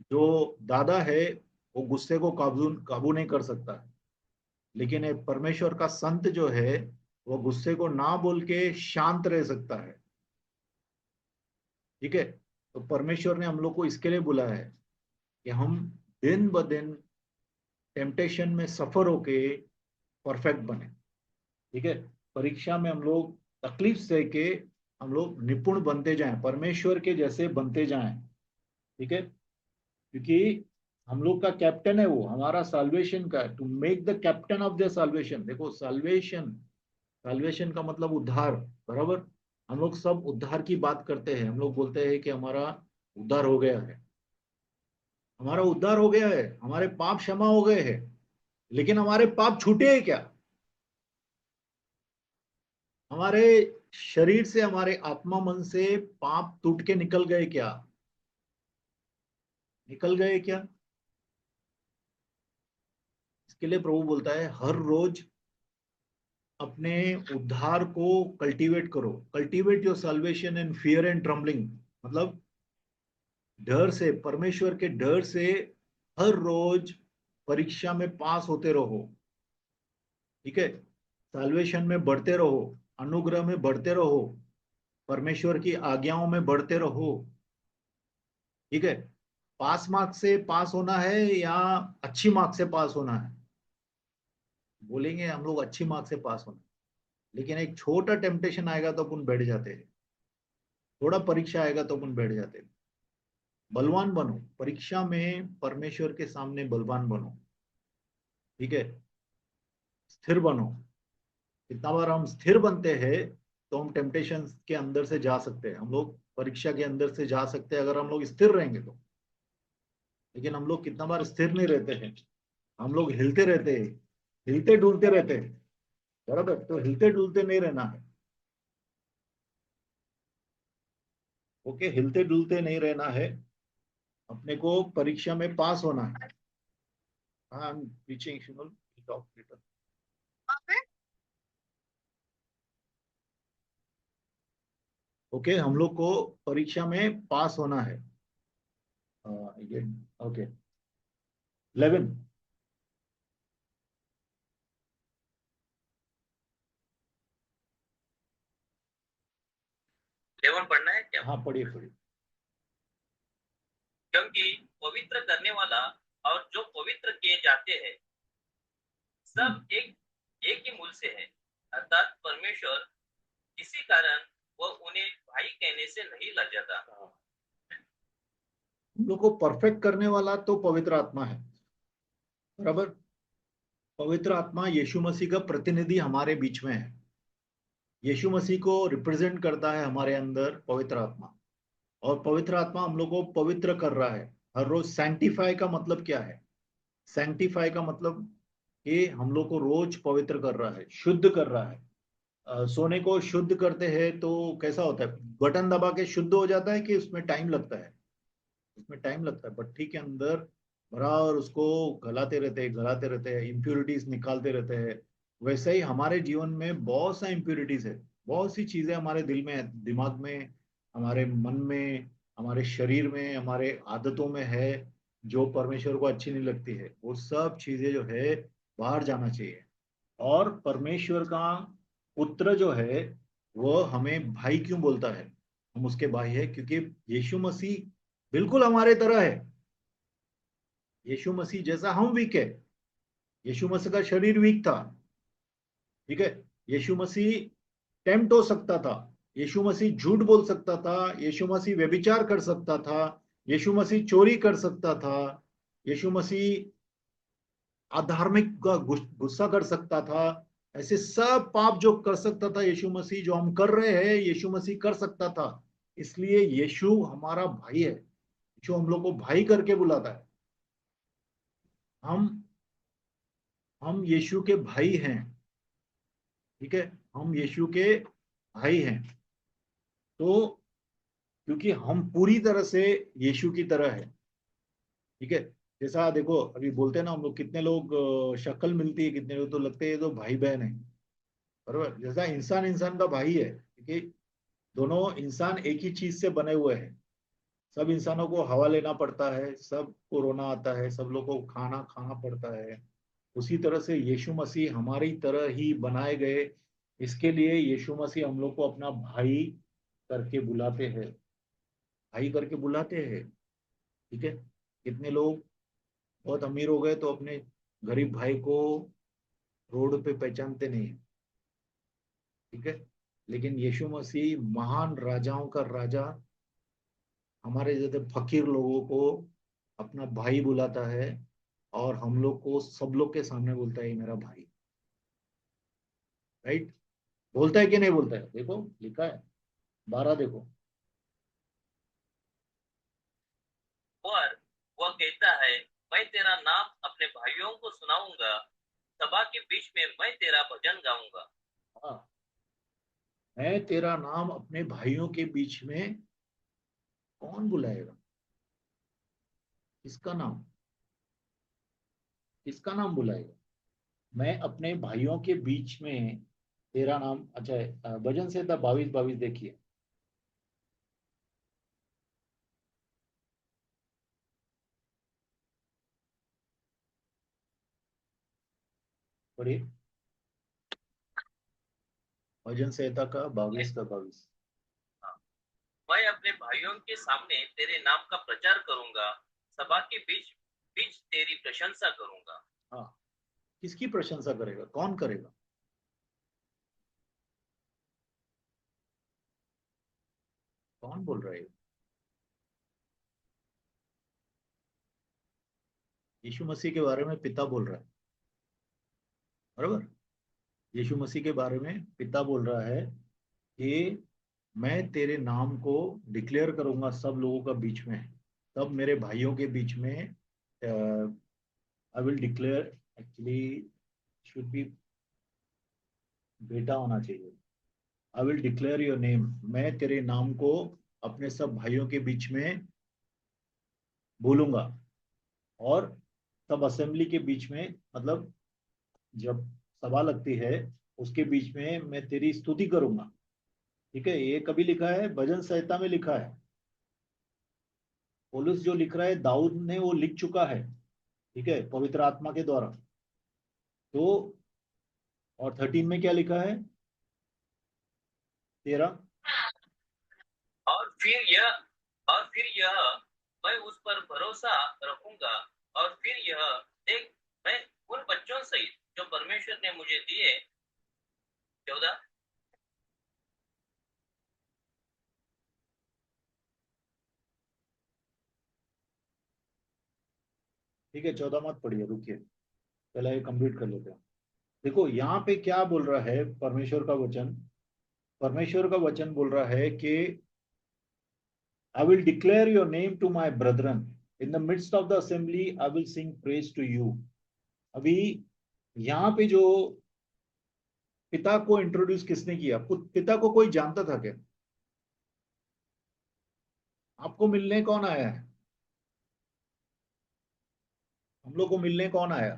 Speaker 1: जो दादा है वो गुस्से को काबू काबू नहीं कर सकता है, लेकिन एक परमेश्वर का संत जो है वो गुस्से को ना बोल के शांत रह सकता है, ठीक है। तो परमेश्वर ने हम लोग को इसके लिए बुलाया है कि हम दिन ब दिन टेम्पटेशन में सफर होके परफेक्ट बने, ठीक है। परीक्षा में हम लोग तकलीफ सह के हम लोग निपुण बनते जाएं, परमेश्वर के जैसे बनते जाएं, ठीक है। क्योंकि हम लोग का कैप्टन है, वो हमारा साल्वेशन का, to make the captain of the salvation. देखो साल्वेशन, साल्वेशन का मतलब उद्धार, बराबर। हम लोग सब उद्धार की बात करते हैं, हम लोग बोलते हैं कि हमारा उद्धार हो गया है, हमारा उद्धार हो गया है, हमारे पाप क्षमा हो गए हैं। लेकिन हमारे पाप छूटे हैं क्या? हमारे शरीर से, हमारे आत्मा मन से पाप टूट के निकल गए क्या? निकल गए क्या? इसके लिए प्रभु बोलता है हर रोज अपने उद्धार को कल्टीवेट करो। Cultivate your salvation in fear and trembling, मतलब डर से, परमेश्वर के डर से हर रोज परीक्षा में पास होते रहो, ठीक है। साल्वेशन में बढ़ते रहो, अनुग्रह में बढ़ते रहो, परमेश्वर की आज्ञाओं में बढ़ते रहो, ठीक है। पास मार्क्स से पास होना है या अच्छी मार्क्स से पास होना है? बोलेंगे हम लोग अच्छी मार्क्स से पास होना, लेकिन एक छोटा टेम्पटेशन आएगा तो अपन बैठ जाते हैं, थोड़ा परीक्षा आएगा तो अपन बैठ जाते हैं। बलवान बनो परीक्षा में, परमेश्वर के सामने बलवान बनो, ठीक है। स्थिर बनो। कितना बार हम स्थिर बनते हैं तो हम टेम्पटेशन के अंदर से जा सकते हैं, हम लोग परीक्षा के अंदर से जा सकते हैं अगर हम लोग स्थिर रहेंगे तो। लेकिन हम लोग कितना बार स्थिर नहीं रहते हैं, हम लोग हिलते रहते हैं, हिलते डुलते रहते हैं, बराबर। तो हिलते डुलते नहीं रहना है, ओके, हिलते डुलते नहीं रहना है, अपने को परीक्षा में पास होना है। हाँ, रीचिंग शिमल, टॉक लेटर। ओके, हम लोग को परीक्षा में पास होना है। ये ओके, 11।
Speaker 2: 11 पढ़ना है क्या?
Speaker 1: हाँ, पढ़िए पढ़िए।
Speaker 2: क्योंकि पवित्र करने वाला और जो पवित्र किए जाते हैं सब एक एक ही मूल से है, अर्थात परमेश्वर। इसी कारण वह उन्हें भाई कहने से नहीं लजाता।
Speaker 1: हम लोग को परफेक्ट करने वाला तो पवित्र आत्मा है, बराबर। पवित्र आत्मा यीशु मसीह का प्रतिनिधि हमारे बीच में है, यीशु मसीह को रिप्रेजेंट करता है हमारे अंदर पवित्र आत्मा। और पवित्र आत्मा हम लोग को पवित्र कर रहा है हर रोज। सैंक्टिफाई का मतलब क्या है? सैंक्टिफाई का मतलब कि हम लोग को रोज पवित्र कर रहा है, शुद्ध कर रहा है। सोने को शुद्ध करते हैं तो कैसा होता है? बटन दबा के शुद्ध हो जाता है कि उसमें टाइम लगता है? उसमें टाइम लगता है, भट्टी के अंदर भरा और उसको गलाते रहते हैं, इम्प्योरिटीज निकालते रहते हैं। वैसे ही हमारे जीवन में बहुत सा इम्प्योरिटीज है, बहुत सी चीजें हमारे दिल में है, दिमाग में, हमारे मन में, हमारे शरीर में, हमारे आदतों में है, जो परमेश्वर को अच्छी नहीं लगती है, वो सब चीजें जो है बाहर जाना चाहिए। और परमेश्वर का पुत्र जो है वो हमें भाई क्यों बोलता है, हम उसके भाई है क्योंकि यीशु मसीह बिल्कुल हमारे तरह है। यीशु मसीह जैसा हम वीक है, यीशु मसीह का शरीर वीक था, ठीक है। यीशु मसीह टेम्प्ट हो सकता था, यीशु मसीह झूठ बोल सकता था, यीशु मसीह व्यभिचार कर सकता था, यीशु मसीह चोरी कर सकता था, यीशु मसीह अधार्मिक का गुस्सा कर सकता था। ऐसे सब पाप जो कर सकता था यीशु मसीह, जो हम कर रहे हैं यीशु मसीह कर सकता था। इसलिए यीशु हमारा भाई है, जो हम लोग को भाई करके बुलाता है। हम हम यीशु के भाई हैं, ठीक है। हम यीशु के भाई हैं। तो क्योंकि हम पूरी तरह से यीशु की तरह है, ठीक है। जैसा देखो अभी बोलते हैं ना हम लोग, कितने लोग शक्ल मिलती है, कितने लोग तो लगते हैं तो भाई बहन है, बरोबर। जैसा इंसान इंसान का भाई है, क्योंकि दोनों इंसान एक ही चीज से बने हुए हैं। सब इंसानों को हवा लेना पड़ता है, सब को रोना आता है, सब लोग को खाना खाना पड़ता है। उसी तरह से यीशु मसीह हमारी तरह ही बनाए गए। इसके लिए यीशु मसीह हम लोग को अपना भाई करके बुलाते हैं, भाई करके बुलाते हैं, ठीक है। कितने लोग बहुत अमीर हो गए तो अपने गरीब भाई को रोड पे पहचानते नहीं है, ठीक है। लेकिन यीशु मसीह महान राजाओं का राजा हमारे जैसे फकीर लोगों को अपना भाई बुलाता है, और हम लोग को सब लोग के सामने बोलता है ये मेरा भाई, राइट। बोलता है कि नहीं बोलता है, देखो लिखा है 12 देखो।
Speaker 2: और वह कहता है, मैं तेरा नाम अपने भाइयों को सुनाऊंगा, सभा के बीच में मैं तेरा भजन गाऊंगा।
Speaker 1: हाँ, मैं तेरा नाम अपने भाइयों के बीच में, कौन बुलाएगा, किसका नाम, किसका नाम बुलाएगा। मैं अपने भाइयों के बीच में तेरा नाम, अच्छा है, भजन से था 22-22 देखिए, पढ़िए। भजन संहिता का 22 का 22।
Speaker 2: मैं अपने भाइयों के सामने तेरे नाम का प्रचार करूंगा, सभा के बीच बीच तेरी प्रशंसा करूंगा।
Speaker 1: हाँ, किसकी प्रशंसा करेगा, कौन करेगा, कौन बोल रहा है। यीशु मसीह के बारे में पिता बोल रहा है, बराबर। यीशु मसीह के बारे में पिता बोल रहा है कि मैं तेरे नाम को डिक्लेयर करूंगा सब लोगों का बीच में, सब मेरे भाइयों के बीच में। आई will declare, actually should be बेटा होना चाहिए। आई विल डिक्लेयर योर नेम, मैं तेरे नाम को अपने सब भाइयों के बीच में बोलूंगा। और सब असेंबली के बीच में, मतलब जब सभा लगती है उसके बीच में मैं तेरी स्तुति करूंगा, ठीक है। ये कभी लिखा है, भजन संहिता में लिखा है। पौलुस जो लिख रहा है, दाऊद ने वो लिख चुका है, ठीक है, पवित्र आत्मा के द्वारा। तो और 13 में क्या लिखा है, 13।
Speaker 2: और फिर यह और फिर यह मैं उस पर भरोसा रखूंगा। और फिर यह देख, मैं उन बच्चों सहित जो परमेश्वर ने मुझे दिए। 14।
Speaker 1: ठीक है, 14 मत पढ़िए, रुकिए, पहले ये कंप्लीट कर लेते हैं। देखो यहाँ पे क्या बोल रहा है परमेश्वर का वचन। परमेश्वर का वचन बोल रहा है कि I will declare your name to my brethren, in the midst of the assembly I will sing praise to you. अभी यहाँ पे जो पिता को इंट्रोड्यूस किसने किया, पिता को कोई जानता था क्या, आपको मिलने कौन आया है, हम लोग को मिलने कौन आया,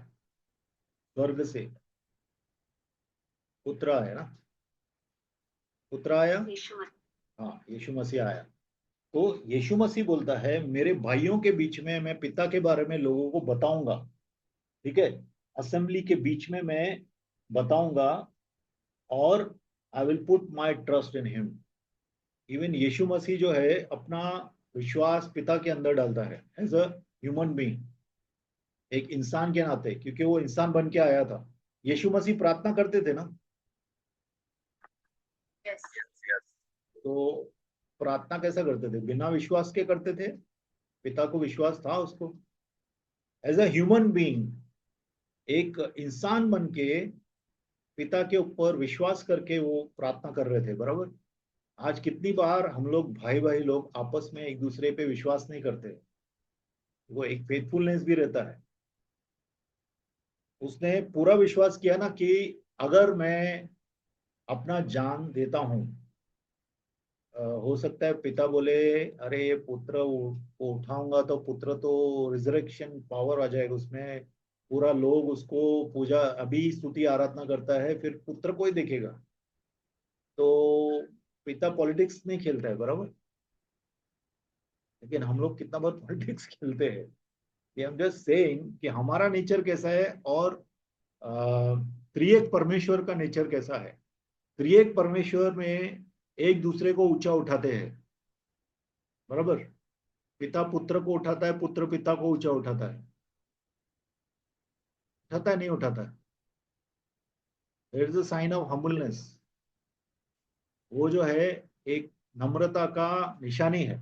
Speaker 1: स्वर्ग से पुत्र आया ना, पुत्र आया, हाँ यीशु मसीह आया। तो यीशु मसीह बोलता है मेरे भाइयों के बीच में मैं पिता के बारे में लोगों को बताऊंगा, ठीक है, असेंबली के बीच में मैं बताऊंगा, और I will put my trust in him. Even Yeshu Masih जो है अपना विश्वास पिता के अंदर डालता है एज अ ह्यूमन बीइंग, एक इंसान के नाते, क्योंकि वो इंसान बन के आया था। यीशु मसीह प्रार्थना करते थे ना,
Speaker 2: यस यस।
Speaker 1: तो प्रार्थना कैसा करते थे? बिना विश्वास के करते थे? पिता को विश्वास था उसको। एज अ ह्यूमन बीइंग, एक इंसान बन के पिता के ऊपर विश्वास करके वो प्रार्थना कर रहे थे, बराबर। आज कितनी बार हम लोग भाई भाई लोग आपस में एक दूसरे पे विश्वास नहीं करते, वो एक फेथफुलनेस भी रहता है। उसने पूरा विश्वास किया ना कि अगर मैं अपना जान देता हूं, हो सकता है पिता बोले अरे ये पुत्र को उठाऊंगा तो पुत्र तो रिजरेक्शन पावर आ जाएगा उसमें, पूरा लोग उसको पूजा अभी स्तुति आराधना करता है, फिर पुत्र को ही देखेगा। तो पिता पॉलिटिक्स नहीं खेलता है, बराबर। लेकिन हम लोग कितना बार पॉलिटिक्स खेलते हैं। कि हम जस्ट सेइंग कि हमारा नेचर कैसा है, और त्रिएक परमेश्वर का नेचर कैसा है। त्रिएक परमेश्वर में एक दूसरे को ऊंचा उठाते हैं, बराबर। पिता पुत्र को उठाता है, पुत्र पिता को ऊंचा उठाता है। उठाता है नहीं उठाता है? There is a sign of humbleness. वो जो है एक नम्रता का निशानी है,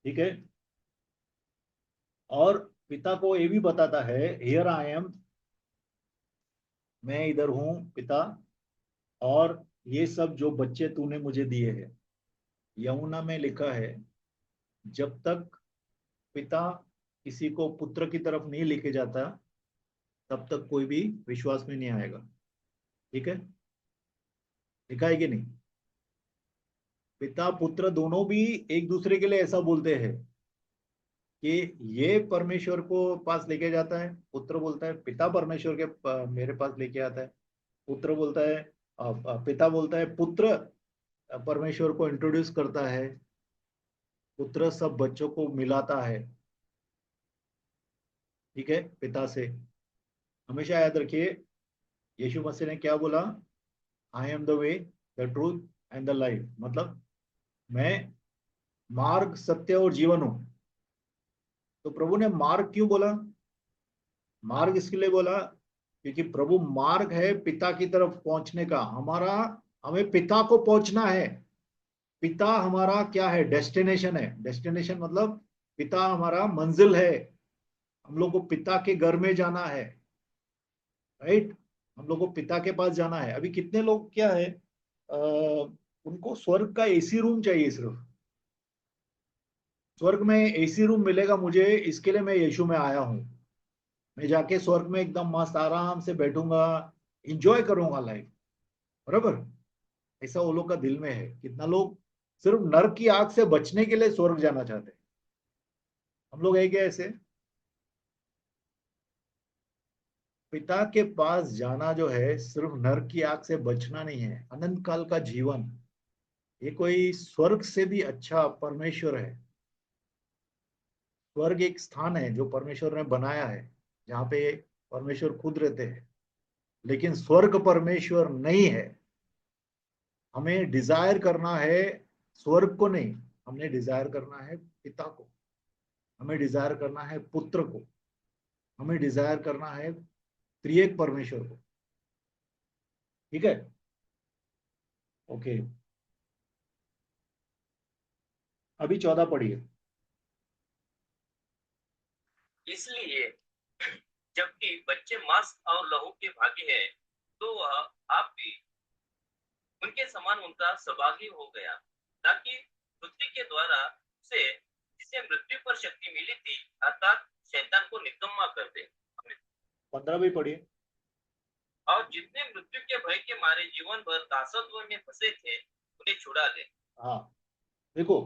Speaker 1: ठीक है। और पिता को ये भी बताता है हियर आई एम, मैं इधर हूं पिता, और ये सब जो बच्चे तूने मुझे दिए हैं। यमुना में लिखा है जब तक पिता किसी को पुत्र की तरफ नहीं लेके जाता, तब तक कोई भी विश्वास में नहीं आएगा, ठीक है। लिखा है कि नहीं? पिता पुत्र दोनों भी एक दूसरे के लिए ऐसा बोलते हैं कि ये परमेश्वर को पास लेके जाता है, पुत्र बोलता है पिता परमेश्वर के मेरे पास लेके आता है। पुत्र बोलता है पिता बोलता है पुत्र परमेश्वर को इंट्रोड्यूस करता है, पुत्र सब बच्चों को मिलाता है, ठीक है, पिता से। हमेशा याद रखिए यीशु मसीह ने क्या बोला? I am the way, the truth and the life. मतलब मैं मार्ग सत्य और जीवन हूं। तो प्रभु ने मार्ग क्यों बोला? मार्ग इसके लिए बोला क्योंकि प्रभु मार्ग है पिता की तरफ पहुंचने का। हमारा, हमें पिता को पहुंचना है। पिता हमारा क्या है? डेस्टिनेशन है। डेस्टिनेशन मतलब पिता हमारा मंजिल है। हम लोग को पिता के घर में जाना है, राइट। हम लोग को पिता के पास जाना है। अभी कितने लोग क्या है, उनको स्वर्ग का एसी रूम चाहिए सिर्फ। स्वर्ग में एसी रूम मिलेगा मुझे, इसके लिए मैं यीशु में आया हूँ। मैं जाके स्वर्ग में एकदम मस्त आराम से बैठूंगा, इंजॉय करूंगा लाइफ, बराबर। ऐसा वो लोग का दिल में है। कितना लोग सिर्फ नरक की आग से बचने के लिए स्वर्ग जाना चाहते हैं। हम लोग है क्या ऐसे? पिता के पास जाना जो है सिर्फ नरक की आग से बचना नहीं है, अनंत काल का जीवन। ये कोई स्वर्ग से भी अच्छा परमेश्वर है। स्वर्ग एक स्थान है जो परमेश्वर ने बनाया है, जहाँ पे परमेश्वर खुद रहते हैं। लेकिन स्वर्ग परमेश्वर नहीं है। हमें डिजायर करना है स्वर्ग को नहीं, हमने डिजायर करना है पिता को। हमें डिजायर करना है पुत्र को। हमें डिजायर करना है त्रिएक परमेश्वर को, ठीक है। ओके, अभी 14 पढ़िए।
Speaker 2: इसलिए जबकि बच्चे मांस और लहू के भागी हैं, तो वह आप भी उनके समान उनका सहभागी हो गया, ताकि पृथ्वी के द्वारा से जिसे मृत्यु पर शक्ति मिली थी, अर्थात शैतान को निकम्मा कर दे।
Speaker 1: 15 भी पढ़िए।
Speaker 2: और जितने मृत्यु के भय के मारे जीवन भर दासत्व में फंसे थे, उन्हें छुड़ा ले।
Speaker 1: हाँ, देखो,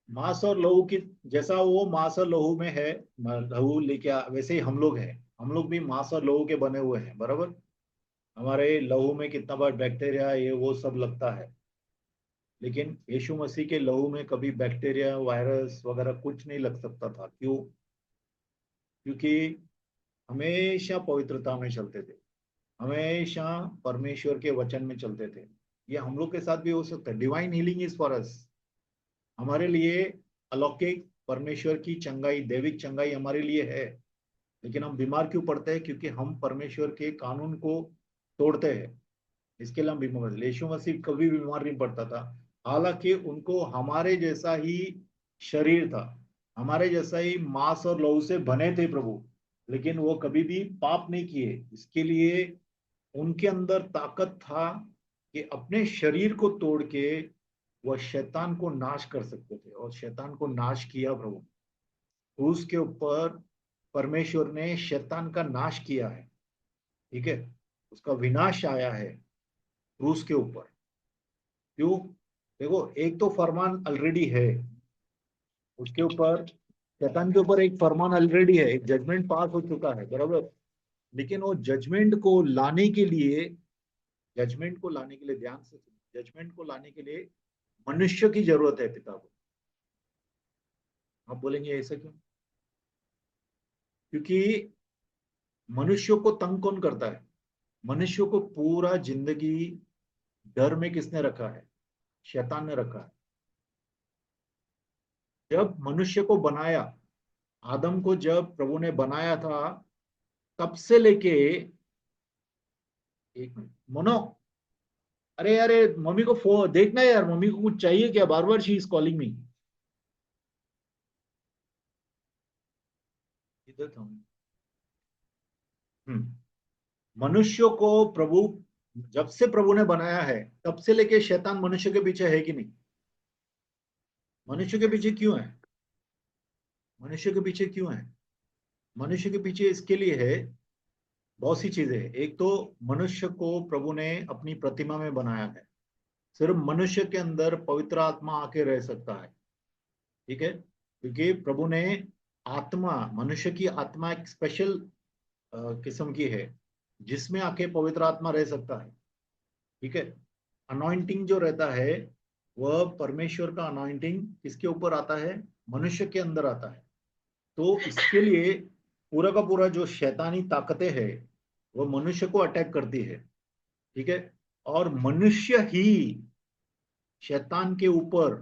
Speaker 1: मांस और लहू की, जैसा वो मांस और लहू में है, लहू लेके वैसे ही हम लोग हैं। हम लोग भी मांस और लहू के बने हुए हैं, बराबर। हमारे लहू में कितना बार बैक्टीरिया ये वो सब लगता है। लेकिन यीशु मसीह के लहू में कभी बैक्टीरिया वायरस वगैरह कुछ नहीं लग सकता था। क्यों? क्योंकि हमेशा पवित्रता में चलते थे, हमेशा परमेश्वर के वचन में चलते थे। ये हम लोग के साथ भी हो सकता है। Divine healing is for us, हमारे लिए अलौकिक परमेश्वर की चंगाई, दैविक चंगाई हमारे लिए है। लेकिन हम बीमार क्यों पड़ते हैं? क्योंकि हम परमेश्वर के कानून को तोड़ते हैं, इसके लिए हम बीमार पड़ते हैं। यीशु मसीह कभी बीमार नहीं पड़ता था, हालांकि उनको हमारे जैसा ही शरीर था, हमारे जैसा ही मांस और लहू से बने थे प्रभु, लेकिन वो कभी भी पाप नहीं किए। इसके लिए उनके अंदर ताकत था कि अपने शरीर को तोड़ के वह शैतान को नाश कर सकते थे, और शैतान को नाश किया प्रभु। क्रूस के ऊपर परमेश्वर ने शैतान का नाश किया है, ठीक है, उसका विनाश आया है क्रूस के ऊपर। क्यों? देखो, एक तो फरमान ऑलरेडी है उसके ऊपर, शैतान के ऊपर एक फरमान ऑलरेडी है, एक जजमेंट पास हो चुका है, बराबर। लेकिन वो जजमेंट को लाने के लिए ध्यान से, जजमेंट को लाने के लिए मनुष्य की जरूरत है पिता को। आप बोलेंगे ऐसा क्यों? क्योंकि मनुष्य को तंग कौन करता है? मनुष्य को पूरा जिंदगी डर में किसने रखा है? शैतान ने रखा है। जब मनुष्य को बनाया, आदम को जब प्रभु ने बनाया था, तब से लेके, एक मिनट मोनो, अरे अरे मम्मी को फोन देखना यार, मम्मी को कुछ चाहिए क्या? बार बार शी इज कॉलिंग मी। इधर था। मनुष्य को प्रभु, जब से प्रभु ने बनाया है तब से लेके शैतान मनुष्य के पीछे है कि नहीं? मनुष्य के पीछे क्यों है? मनुष्य के पीछे क्यों है? मनुष्य के पीछे इसके लिए है, बहुत सी चीजें हैं। एक तो मनुष्य को प्रभु ने अपनी प्रतिमा में बनाया है, सिर्फ मनुष्य के अंदर पवित्र आत्मा आके रह सकता है, ठीक है, क्योंकि प्रभु ने आत्मा, मनुष्य की आत्मा एक स्पेशल किस्म की है जिसमें आके पवित्र आत्मा रह सकता है, ठीक है। अनॉइंटिंग जो रहता है, वह परमेश्वर का अनॉइंटिंग किसके ऊपर आता है? मनुष्य के अंदर आता है। तो इसके लिए पूरा का पूरा जो शैतानी ताकतें हैं वह मनुष्य को अटैक करती है, ठीक है, और मनुष्य ही शैतान के ऊपर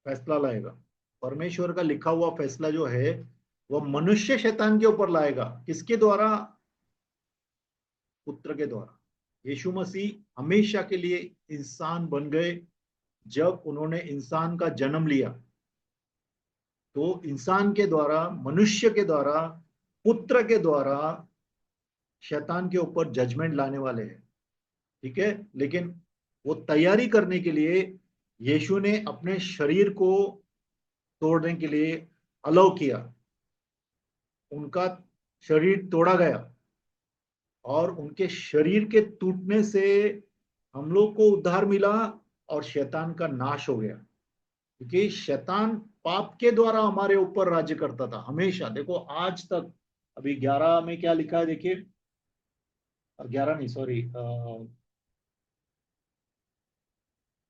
Speaker 1: फैसला लाएगा। परमेश्वर का लिखा हुआ फैसला जो है वह मनुष्य शैतान के ऊपर लाएगा। किसके द्वारा? पुत्र के द्वारा। यीशु मसीह हमेशा के लिए इंसान बन गए। जब उन्होंने इंसान का जन्म लिया तो इंसान के द्वारा, मनुष्य के द्वारा, पुत्र के द्वारा शैतान के ऊपर जजमेंट लाने वाले हैं, ठीक है। लेकिन वो तैयारी करने के लिए यीशु ने अपने शरीर को तोड़ने के लिए अलाउ किया। उनका शरीर तोड़ा गया और उनके शरीर के टूटने से हम लोग को उद्धार मिला और शैतान का नाश हो गया। क्योंकि शैतान पाप के द्वारा हमारे ऊपर राज्य करता था हमेशा। देखो आज तक, अभी 11 में क्या लिखा है देखिए, 11 नहीं सॉरी,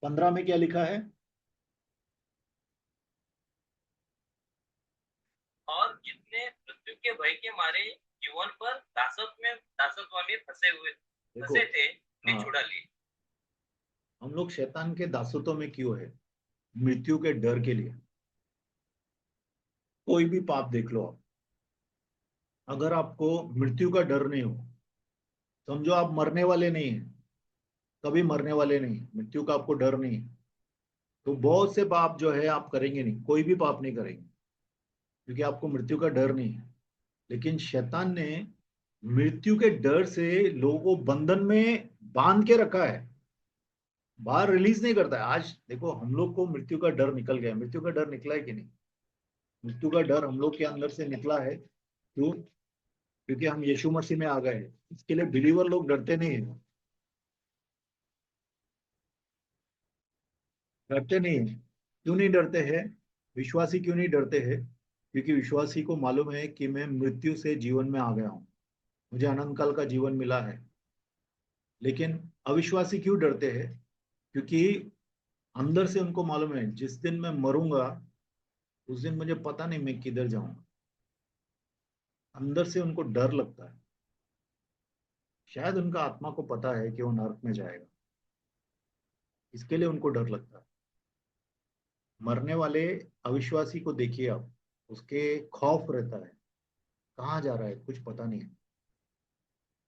Speaker 1: 15 में क्या लिखा है?
Speaker 2: और जितने मृत्यु के भय के मारे जीवन पर दासत्व में
Speaker 1: देखो,
Speaker 2: फंसे थे, ने
Speaker 1: हाँ,
Speaker 2: छुड़ा लिए।
Speaker 1: हम लोग शैतान के दासत्व में क्यों है? मृत्यु के डर के लिए। कोई भी पाप देख लो आप, अगर आपको मृत्यु का डर नहीं हो, समझो आप मरने वाले नहीं है, कभी मरने वाले नहीं, मृत्यु का आपको डर नहीं है, तो बहुत से पाप जो है आप करेंगे नहीं, कोई भी पाप नहीं करेंगे, क्योंकि आपको मृत्यु का डर नहीं है। लेकिन शैतान ने मृत्यु के डर से लोगों को बंधन में बांध के रखा है, बाहर रिलीज नहीं करता है। आज देखो, हम लोग को मृत्यु का डर निकल गया। मृत्यु का डर निकला है कि नहीं? मृत्यु का डर हम लोग के अंदर से निकला है। क्यों? क्योंकि हम यीशु मसीह में आ गए हैं। इसके लिए बिलीवर लोग डरते नहीं है, डरते नहीं है। क्यों नहीं डरते हैं? विश्वासी क्यों नहीं डरते हैं? क्योंकि विश्वासी को मालूम है कि मैं मृत्यु से जीवन में आ गया हूँ, मुझे अनंत काल का जीवन मिला है। लेकिन अविश्वासी क्यों डरते हैं? क्योंकि अंदर से उनको मालूम है जिस दिन मैं मरूंगा उस दिन मुझे पता नहीं मैं किधर जाऊंगा। अंदर से उनको डर लगता है। शायद उनका आत्मा को पता है कि वो नरक में जाएगा, इसके लिए उनको डर लगता है। मरने वाले अविश्वासी को देखिए आप, उसके खौफ रहता है, कहाँ जा रहा है कुछ पता नहीं है।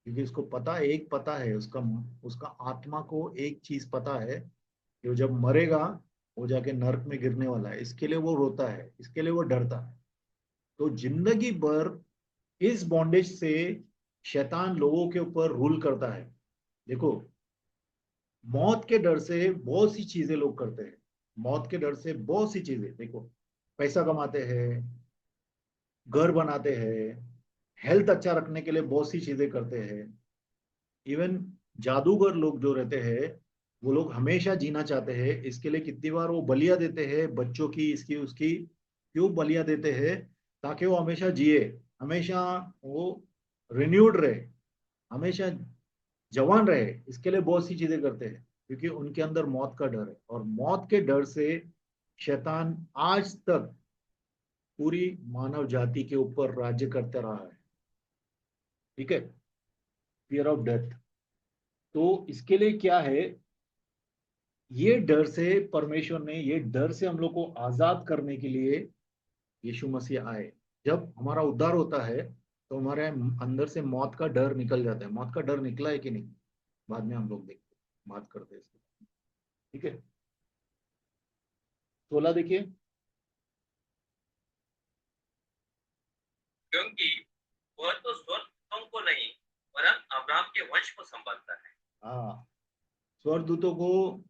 Speaker 1: क्योंकि उसको पता, एक पता है उसका उसका आत्मा को एक चीज पता है कि वो जब मरेगा वो जाके नरक में गिरने वाला है। इसके लिए वो रोता है, इसके लिए वो डरता है। तो जिंदगी भर इस बॉन्डेज से शैतान लोगों के ऊपर रूल करता है। देखो, मौत के डर से बहुत सी चीजें लोग करते हैं। मौत के डर से बहुत सी चीजें, देखो, पैसा कमाते हैं, घर बनाते हैं, हेल्थ अच्छा रखने के लिए बहुत सी चीजें करते हैं। इवन जादूगर लोग जो रहते हैं, वो लोग हमेशा जीना चाहते हैं, इसके लिए कितनी बार वो बलियां देते हैं बच्चों की, इसकी उसकी। क्यों बलियां देते हैं? ताकि वो हमेशा जिए, हमेशा वो रिन्यूड रहे, हमेशा जवान रहे। इसके लिए बहुत सी चीजें करते हैं, क्योंकि उनके अंदर मौत का डर है। और मौत के डर से शैतान आज तक पूरी मानव जाति के ऊपर राज्य करते रहा है। ठीक है, फियर ऑफ डेथ। तो इसके लिए क्या है, ये डर से परमेश्वर ने, ये डर से हम लोग को आजाद करने के लिए यीशु मसीह आए। जब हमारा उद्धार होता है तो हमारे अंदर से मौत का डर निकल जाता है। मौत का डर निकला है कि नहीं, बाद में हम लोग देखते बात करते हैं इसके। ठीक है, 16 देखिए।
Speaker 2: क्योंकि वह तो स्वर्गदूतों को नहीं वरन अब्राहम के वंश को संभालता है।
Speaker 1: हाँ, स्वर्गदूतों को,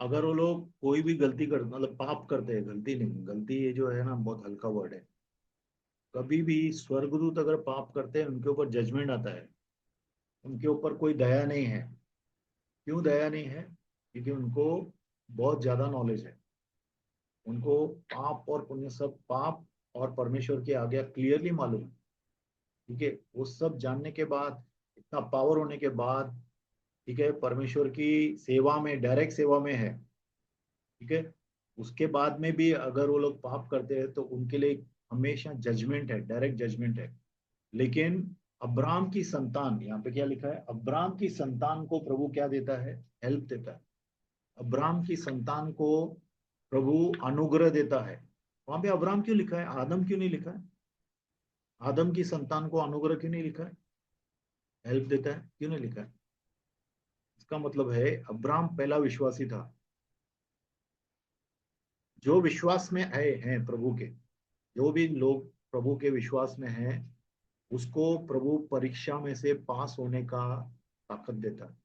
Speaker 1: अगर वो लोग कोई भी गलती कर, मतलब पाप करते हैं, गलती नहीं, गलती ये जो है ना बहुत हल्का वर्ड है। कभी भी स्वर्गदूत अगर पाप करते हैं उनके ऊपर जजमेंट आता है, उनके ऊपर कोई दया नहीं है। क्यों दया नहीं है? क्योंकि उनको बहुत ज्यादा नॉलेज है। उनको पाप और पुण्य, सब पाप और परमेश्वर की आज्ञा क्लियरली मालूम है। ठीक है, वो सब जानने के बाद, इतना पावर होने के बाद, ठीक है, परमेश्वर की सेवा में, डायरेक्ट सेवा में है। ठीक है, उसके बाद में भी अगर वो लोग पाप करते हैं तो उनके लिए हमेशा जजमेंट है, डायरेक्ट जजमेंट है। लेकिन अब्राहम की संतान, यहाँ पे क्या लिखा है, अब्राहम की संतान को प्रभु क्या देता है? हेल्प देता है। अब्राहम की संतान को प्रभु अनुग्रह देता है। वहां पे अब्राहम क्यों लिखा है, आदम क्यों नहीं लिखा है? आदम की संतान को अनुग्रह क्यों नहीं लिखा है? हेल्प देता है क्यों नहीं लिखा है? इसका मतलब है अब्राहम पहला विश्वासी था। जो विश्वास में आए हैं प्रभु के, जो भी लोग प्रभु के विश्वास में हैं, उसको प्रभु परीक्षा में से पास होने का ताकत देता है,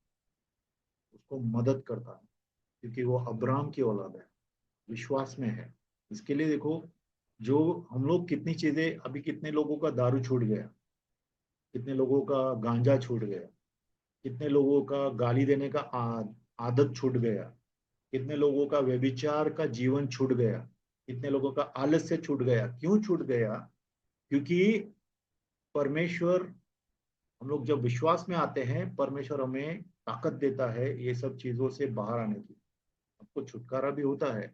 Speaker 1: उसको मदद करता है। क्योंकि वो अब्राहम की औलाद है, विश्वास में है। इसके लिए देखो, जो हम लोग कितनी चीजें, अभी कितने लोगों का दारू छूट गया, कितने लोगों का गांजा छूट गया, कितने लोगों का गाली देने का आदत छूट गया, कितने लोगों का व्यभिचार का जीवन छूट गया, कितने लोगों का आलस्य छूट गया। क्यों छूट गया? क्योंकि परमेश्वर, हम लोग जब विश्वास में आते हैं, परमेश्वर हमें ताकत देता है ये सब चीजों से बाहर आने की। आपको छुटकारा भी होता है,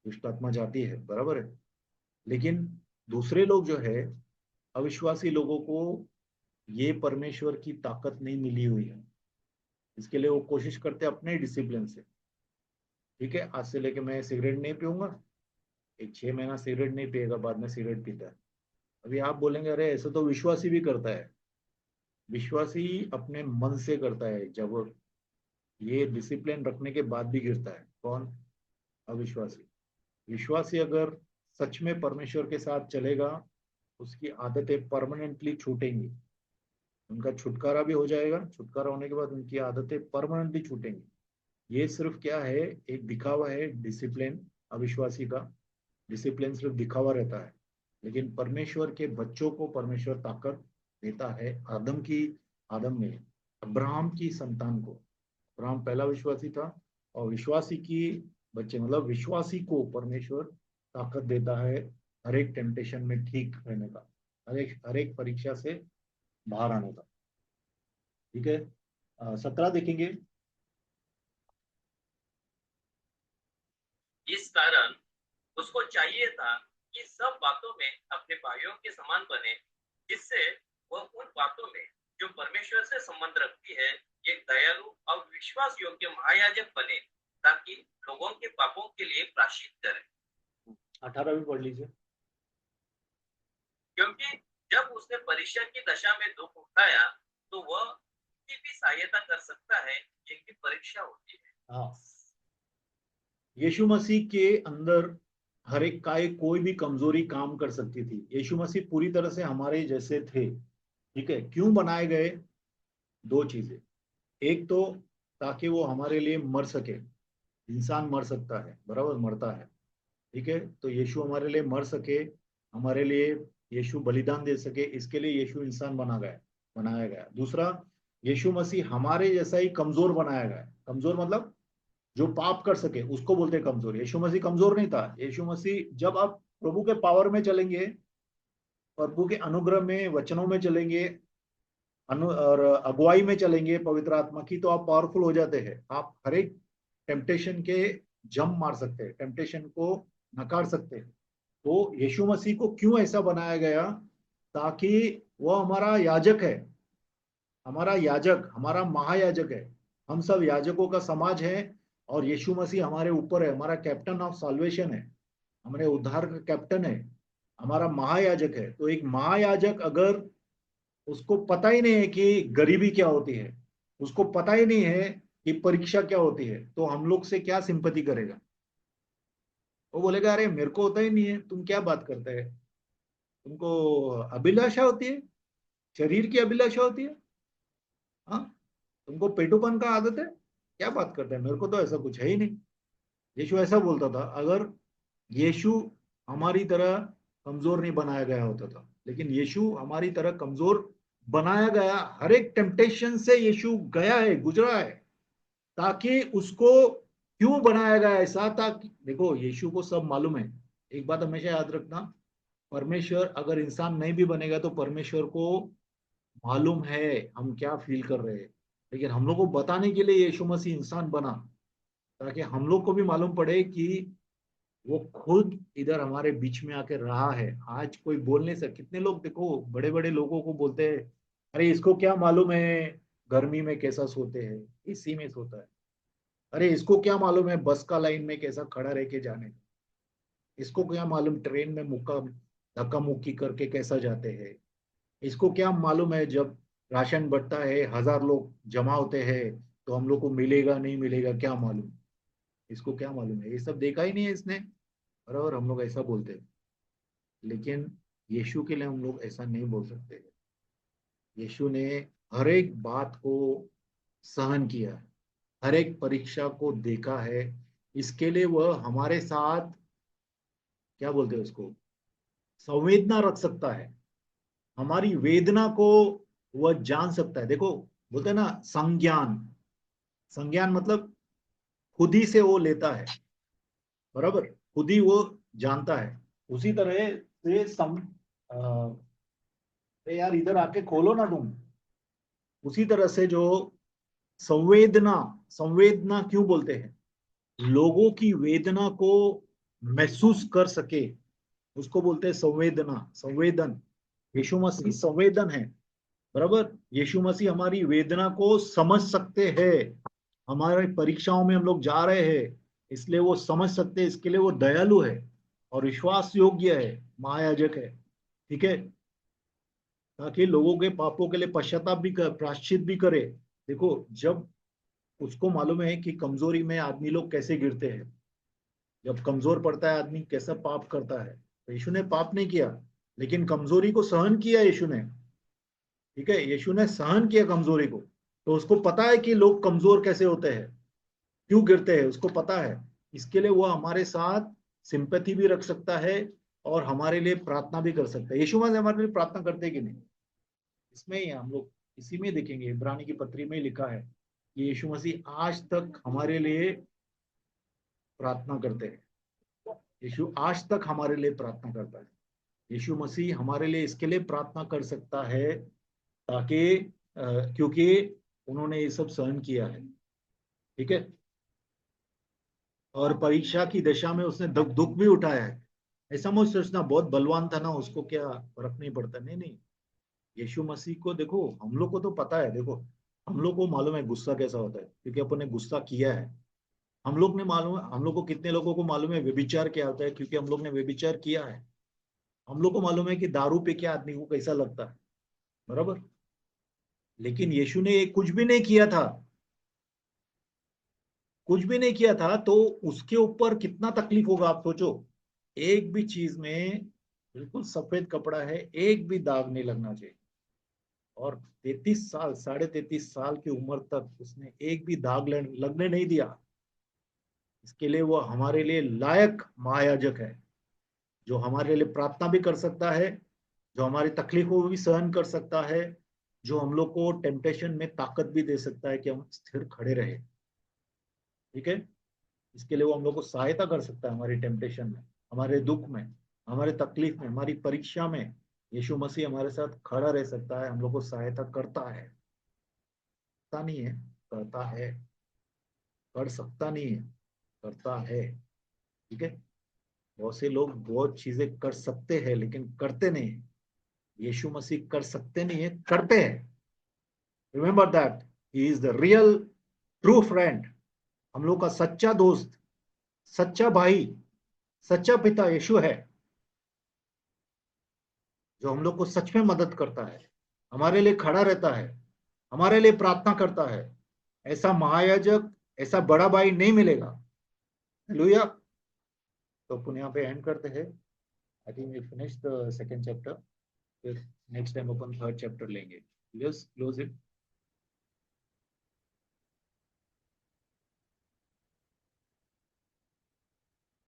Speaker 1: दुष्ट आत्मा जाती है, बराबर है। लेकिन दूसरे लोग जो है, अविश्वासी लोगों को ये परमेश्वर की ताकत नहीं मिली हुई है। इसके लिए वो कोशिश करते हैं अपने डिसिप्लिन से। ठीक है, आज से लेके मैं सिगरेट नहीं पीऊंगा, एक 6 महीना सिगरेट नहीं पिएगा, बाद में सिगरेट पीता है। अभी आप बोलेंगे अरे ऐसा तो विश्वासी भी करता है। विश्वासी अपने मन से करता है, जब ये डिसिप्लिन रखने के बाद भी गिरता है। कौन? अविश्वासी। विश्वासी अगर सच में परमेश्वर के साथ चलेगा, उसकी आदतें परमानेंटली छूटेंगी, उनका छुटकारा भी हो जाएगा। छुटकारा होने के बाद उनकी आदतें परमानेंटली छूटेंगी। ये सिर्फ क्या है, एक दिखावा है डिसिप्लिन, अविश्वासी का। डिसिप्लिन सिर्फ दिखावा रहता है। लेकिन परमेश्वर के बच्चों को परमेश्वर ताकत देता है। आदम में, अब्राहम की संतान को, अब्राहम पहला विश्वासी था, और विश्वासी की बच्चे, मतलब विश्वासी को परमेश्वर ताकत देता है हर एक टेम्पटेशन में ठीक रहने का, हर एक परीक्षा से बाहर आने का। ठीक है, 17 देखेंगे।
Speaker 2: कारण उसको चाहिए था कि सब बातों में अपने भाइयों के समान बने, जिससे वह उन बातों में जो परमेश्वर से संबंध रखती है एक दयालु और विश्वास योग्य महायाजक बने, ताकि लोगों के पापों के लिए प्रायश्चित करे।
Speaker 1: 18 भी पढ़ लीजिए।
Speaker 2: क्योंकि जब उसने परीक्षा की दशा में दुख उठाया तो वह उनकी भी सहायता कर सकता है जिनकी परीक्षा होती है।
Speaker 1: हाँ, यीशु मसीह के अंदर हर एक का एक कोई भी कमजोरी काम कर सकती थी। यीशु मसीह पूरी तरह से हमारे जैसे थे। ठीक है, क्यों बनाए गए? दो चीजें। एक तो ताकि वो हमारे लिए मर सके। इंसान मर सकता है, बराबर, मरता है। ठीक है, तो यीशु हमारे लिए मर सके, हमारे लिए यीशु बलिदान दे सके, इसके लिए यीशु इंसान बनाया गया। दूसरा, यीशु मसीह हमारे जैसा ही कमजोर बनाया गया। कमजोर मतलब जो पाप कर सके उसको बोलते हैं कमजोर। यीशु मसीह कमजोर नहीं था। यीशु मसीह, जब आप प्रभु के पावर में चलेंगे, प्रभु के अनुग्रह में, वचनों में चलेंगे, और अगुवाई में चलेंगे पवित्र आत्मा की, तो आप पावरफुल हो जाते हैं। आप हर एक टेम्पटेशन के जम मार सकते हैं, टेम्पटेशन को नकार सकते हैं। तो यीशु मसीह को क्यों ऐसा बनाया गया? ताकि वो हमारा याजक है, हमारा याजक, हमारा महायाजक है। हम सब याजकों का समाज है, और यीशु मसीह हमारे ऊपर है, हमारा कैप्टन ऑफ साल्वेशन है, हमारे उद्धार का कैप्टन है, हमारा महायाजक है। तो एक महायाजक अगर उसको पता ही नहीं है कि गरीबी क्या होती है, उसको पता ही नहीं है कि परीक्षा क्या होती है, तो हम लोग से क्या सिंपैथी करेगा? वो बोलेगा अरे मेरे को होता ही नहीं है, तुम क्या बात करते हैं? तुमको अभिलाषा होती है, शरीर की अभिलाषा होती है, हाँ, तुमको पेटूपन का आदत है, क्या बात करते हैं? मेरे को तो ऐसा कुछ है ही नहीं। यीशु ऐसा बोलता था। अगर यीशु हमारी तरह कमजोर नहीं बनाया गया होता था, लेकिन यीशु हमारी तरह कमजोर बनाया गया। हर एक टेम्पटेशन से यीशु गया है, गुजरा है, ताकि उसको क्यों बनाया गया ऐसा? ताकि देखो, यीशु को सब मालूम है। एक बात हमेशा याद रखना, परमेश्वर अगर इंसान नहीं भी बनेगा तो परमेश्वर को मालूम है हम क्या फील कर रहे हैं। लेकिन हम लोग को बताने के लिए यीशु मसीह इंसान बना, ताकि हम लोग को भी मालूम पड़े कि वो खुद इधर हमारे बीच में आके रहा है। आज कोई बोल नहीं सकता। कितने लोग देखो, बड़े बड़े लोगों को बोलते हैं अरे इसको क्या मालूम है गर्मी में कैसा सोते हैं, एसी में सोता है। अरे इसको क्या मालूम है बस का लाइन में कैसा खड़ा रह के जाने, इसको क्या मालूम ट्रेन में मुक्का धक्का मुक्की करके कैसा जाते हैं, इसको क्या मालूम है जब राशन बंटता है 1,000 लोग जमा होते हैं तो हम लोग को मिलेगा नहीं मिलेगा, क्या मालूम? इसको क्या मालूम है? ये सब देखा ही नहीं है इसने। बराबर, हम लोग ऐसा बोलते हैं। लेकिन यीशु के लिए हम लोग ऐसा नहीं बोल सकते। यीशु ने हर एक बात को सहन किया है, हर एक परीक्षा को देखा है। इसके लिए वह हमारे साथ, क्या बोलते हैं उसको, संवेदना रख सकता है। हमारी वेदना को वह जान सकता है। देखो, बोलते हैं ना संज्ञान। संज्ञान मतलब खुद ही से वो लेता है, बराबर, खुद ही वो जानता है। उसी तरह से यार इधर आके खोलो ना तुम। उसी तरह से जो संवेदना, संवेदना क्यों बोलते हैं? लोगों की वेदना को महसूस कर सके, उसको बोलते हैं संवेदना, संवेदन। यीशु मसीह संवेदन है, बराबर। यीशु मसीह हमारी वेदना को समझ सकते हैं। हमारे परीक्षाओं में हम लोग जा रहे हैं, इसलिए वो समझ सकते हैं। इसके लिए वो दयालु है और विश्वास योग्य है, महायाजक है। ठीक है, ताकि लोगों के पापों के लिए पश्चाताप भी कर, प्रायश्चित भी करे। देखो, जब उसको मालूम है कि कमजोरी में आदमी लोग कैसे गिरते हैं, जब कमजोर पड़ता है आदमी कैसा पाप करता है। तो यीशु ने पाप नहीं किया, लेकिन कमजोरी को सहन किया यीशु ने। ठीक है, यीशु ने सहन किया कमजोरी को। तो उसको पता है कि लोग कमजोर कैसे होते हैं, क्यों गिरते हैं, उसको पता है। इसके लिए वो हमारे साथ सिंपैथी भी रख सकता है और हमारे लिए प्रार्थना भी कर सकता है। यीशु मसीह हमारे लिए प्रार्थना करते हैं कि नहीं? इसमें ही हम लोग इसी में देखेंगे, इब्रानी की पत्री में लिखा है कि यीशु मसीह आज तक हमारे लिए प्रार्थना करते हैं। यीशु आज तक हमारे लिए प्रार्थना करता है। यीशु मसीह हमारे लिए इसके लिए प्रार्थना कर सकता है ताकि क्योंकि उन्होंने ये सब सहन किया है। ठीक है, और परीक्षा की दशा में उसने दुख भी उठाया है। ऐसा मत सोचना बहुत बलवान था ना, उसको क्या फर्क नहीं पड़ता। नहीं नहीं, यीशु मसीह को देखो, हम लोग को तो पता है, देखो हम लोग को मालूम है गुस्सा कैसा होता है, क्योंकि अपन ने गुस्सा किया है। हम लोग ने मालूम है, हम लोग को कितने लोगों को मालूम है व्यभिचार क्या होता है, क्योंकि हम लोग ने व्यभिचार किया है। हम लोग को मालूम है कि दारू पे क्या आदमी को कैसा लगता है, बराबर। लेकिन यीशु ने कुछ भी नहीं किया था, कुछ भी नहीं किया था, तो उसके ऊपर कितना तकलीफ होगा आप सोचो। एक भी चीज में बिल्कुल सफेद कपड़ा है, एक भी दाग नहीं लगना चाहिए। और 33 साल, 33.5 साल की उम्र तक उसने एक भी दाग लगने नहीं दिया। इसके लिए वो हमारे लिए लायक महायाजक है, जो हमारे लिए प्रार्थना भी कर सकता है, जो हमारी तकलीफों को भी सहन कर सकता है, जो हम लोग को टेम्पटेशन में ताकत भी दे सकता है कि हम स्थिर खड़े रहे। ठीक है, इसके लिए वो हम लोग को सहायता कर सकता है हमारी टेम्पटेशन में, हमारे दुख में, हमारे तकलीफ में, हमारी परीक्षा में। यीशु मसीह हमारे साथ खड़ा रह सकता है, हम लोग को सहायता करता है। करता नहीं है, करता है। कर सकता नहीं है, करता है। ठीक है, बहुत से लोग बहुत चीजें कर सकते हैं लेकिन करते नहीं है। यीशु मसीह कर सकते नहीं है, करते हैं। Remember that he is the real true friend. हम लोग का सच्चा दोस्त, सच्चा भाई, सच्चा पिता यीशु है, जो हम लोग को सच में मदद करता है, हमारे लिए खड़ा रहता है, हमारे लिए प्रार्थना करता है। ऐसा महायाजक, ऐसा बड़ा भाई नहीं मिलेगा। हालेलुया। तो अपन यहाँ पे एंड करते हैं। I think we finish the second chapter. फिर नेक्स्ट टाइम अपन थर्ड चैप्टर लेंगे। Yes, close it.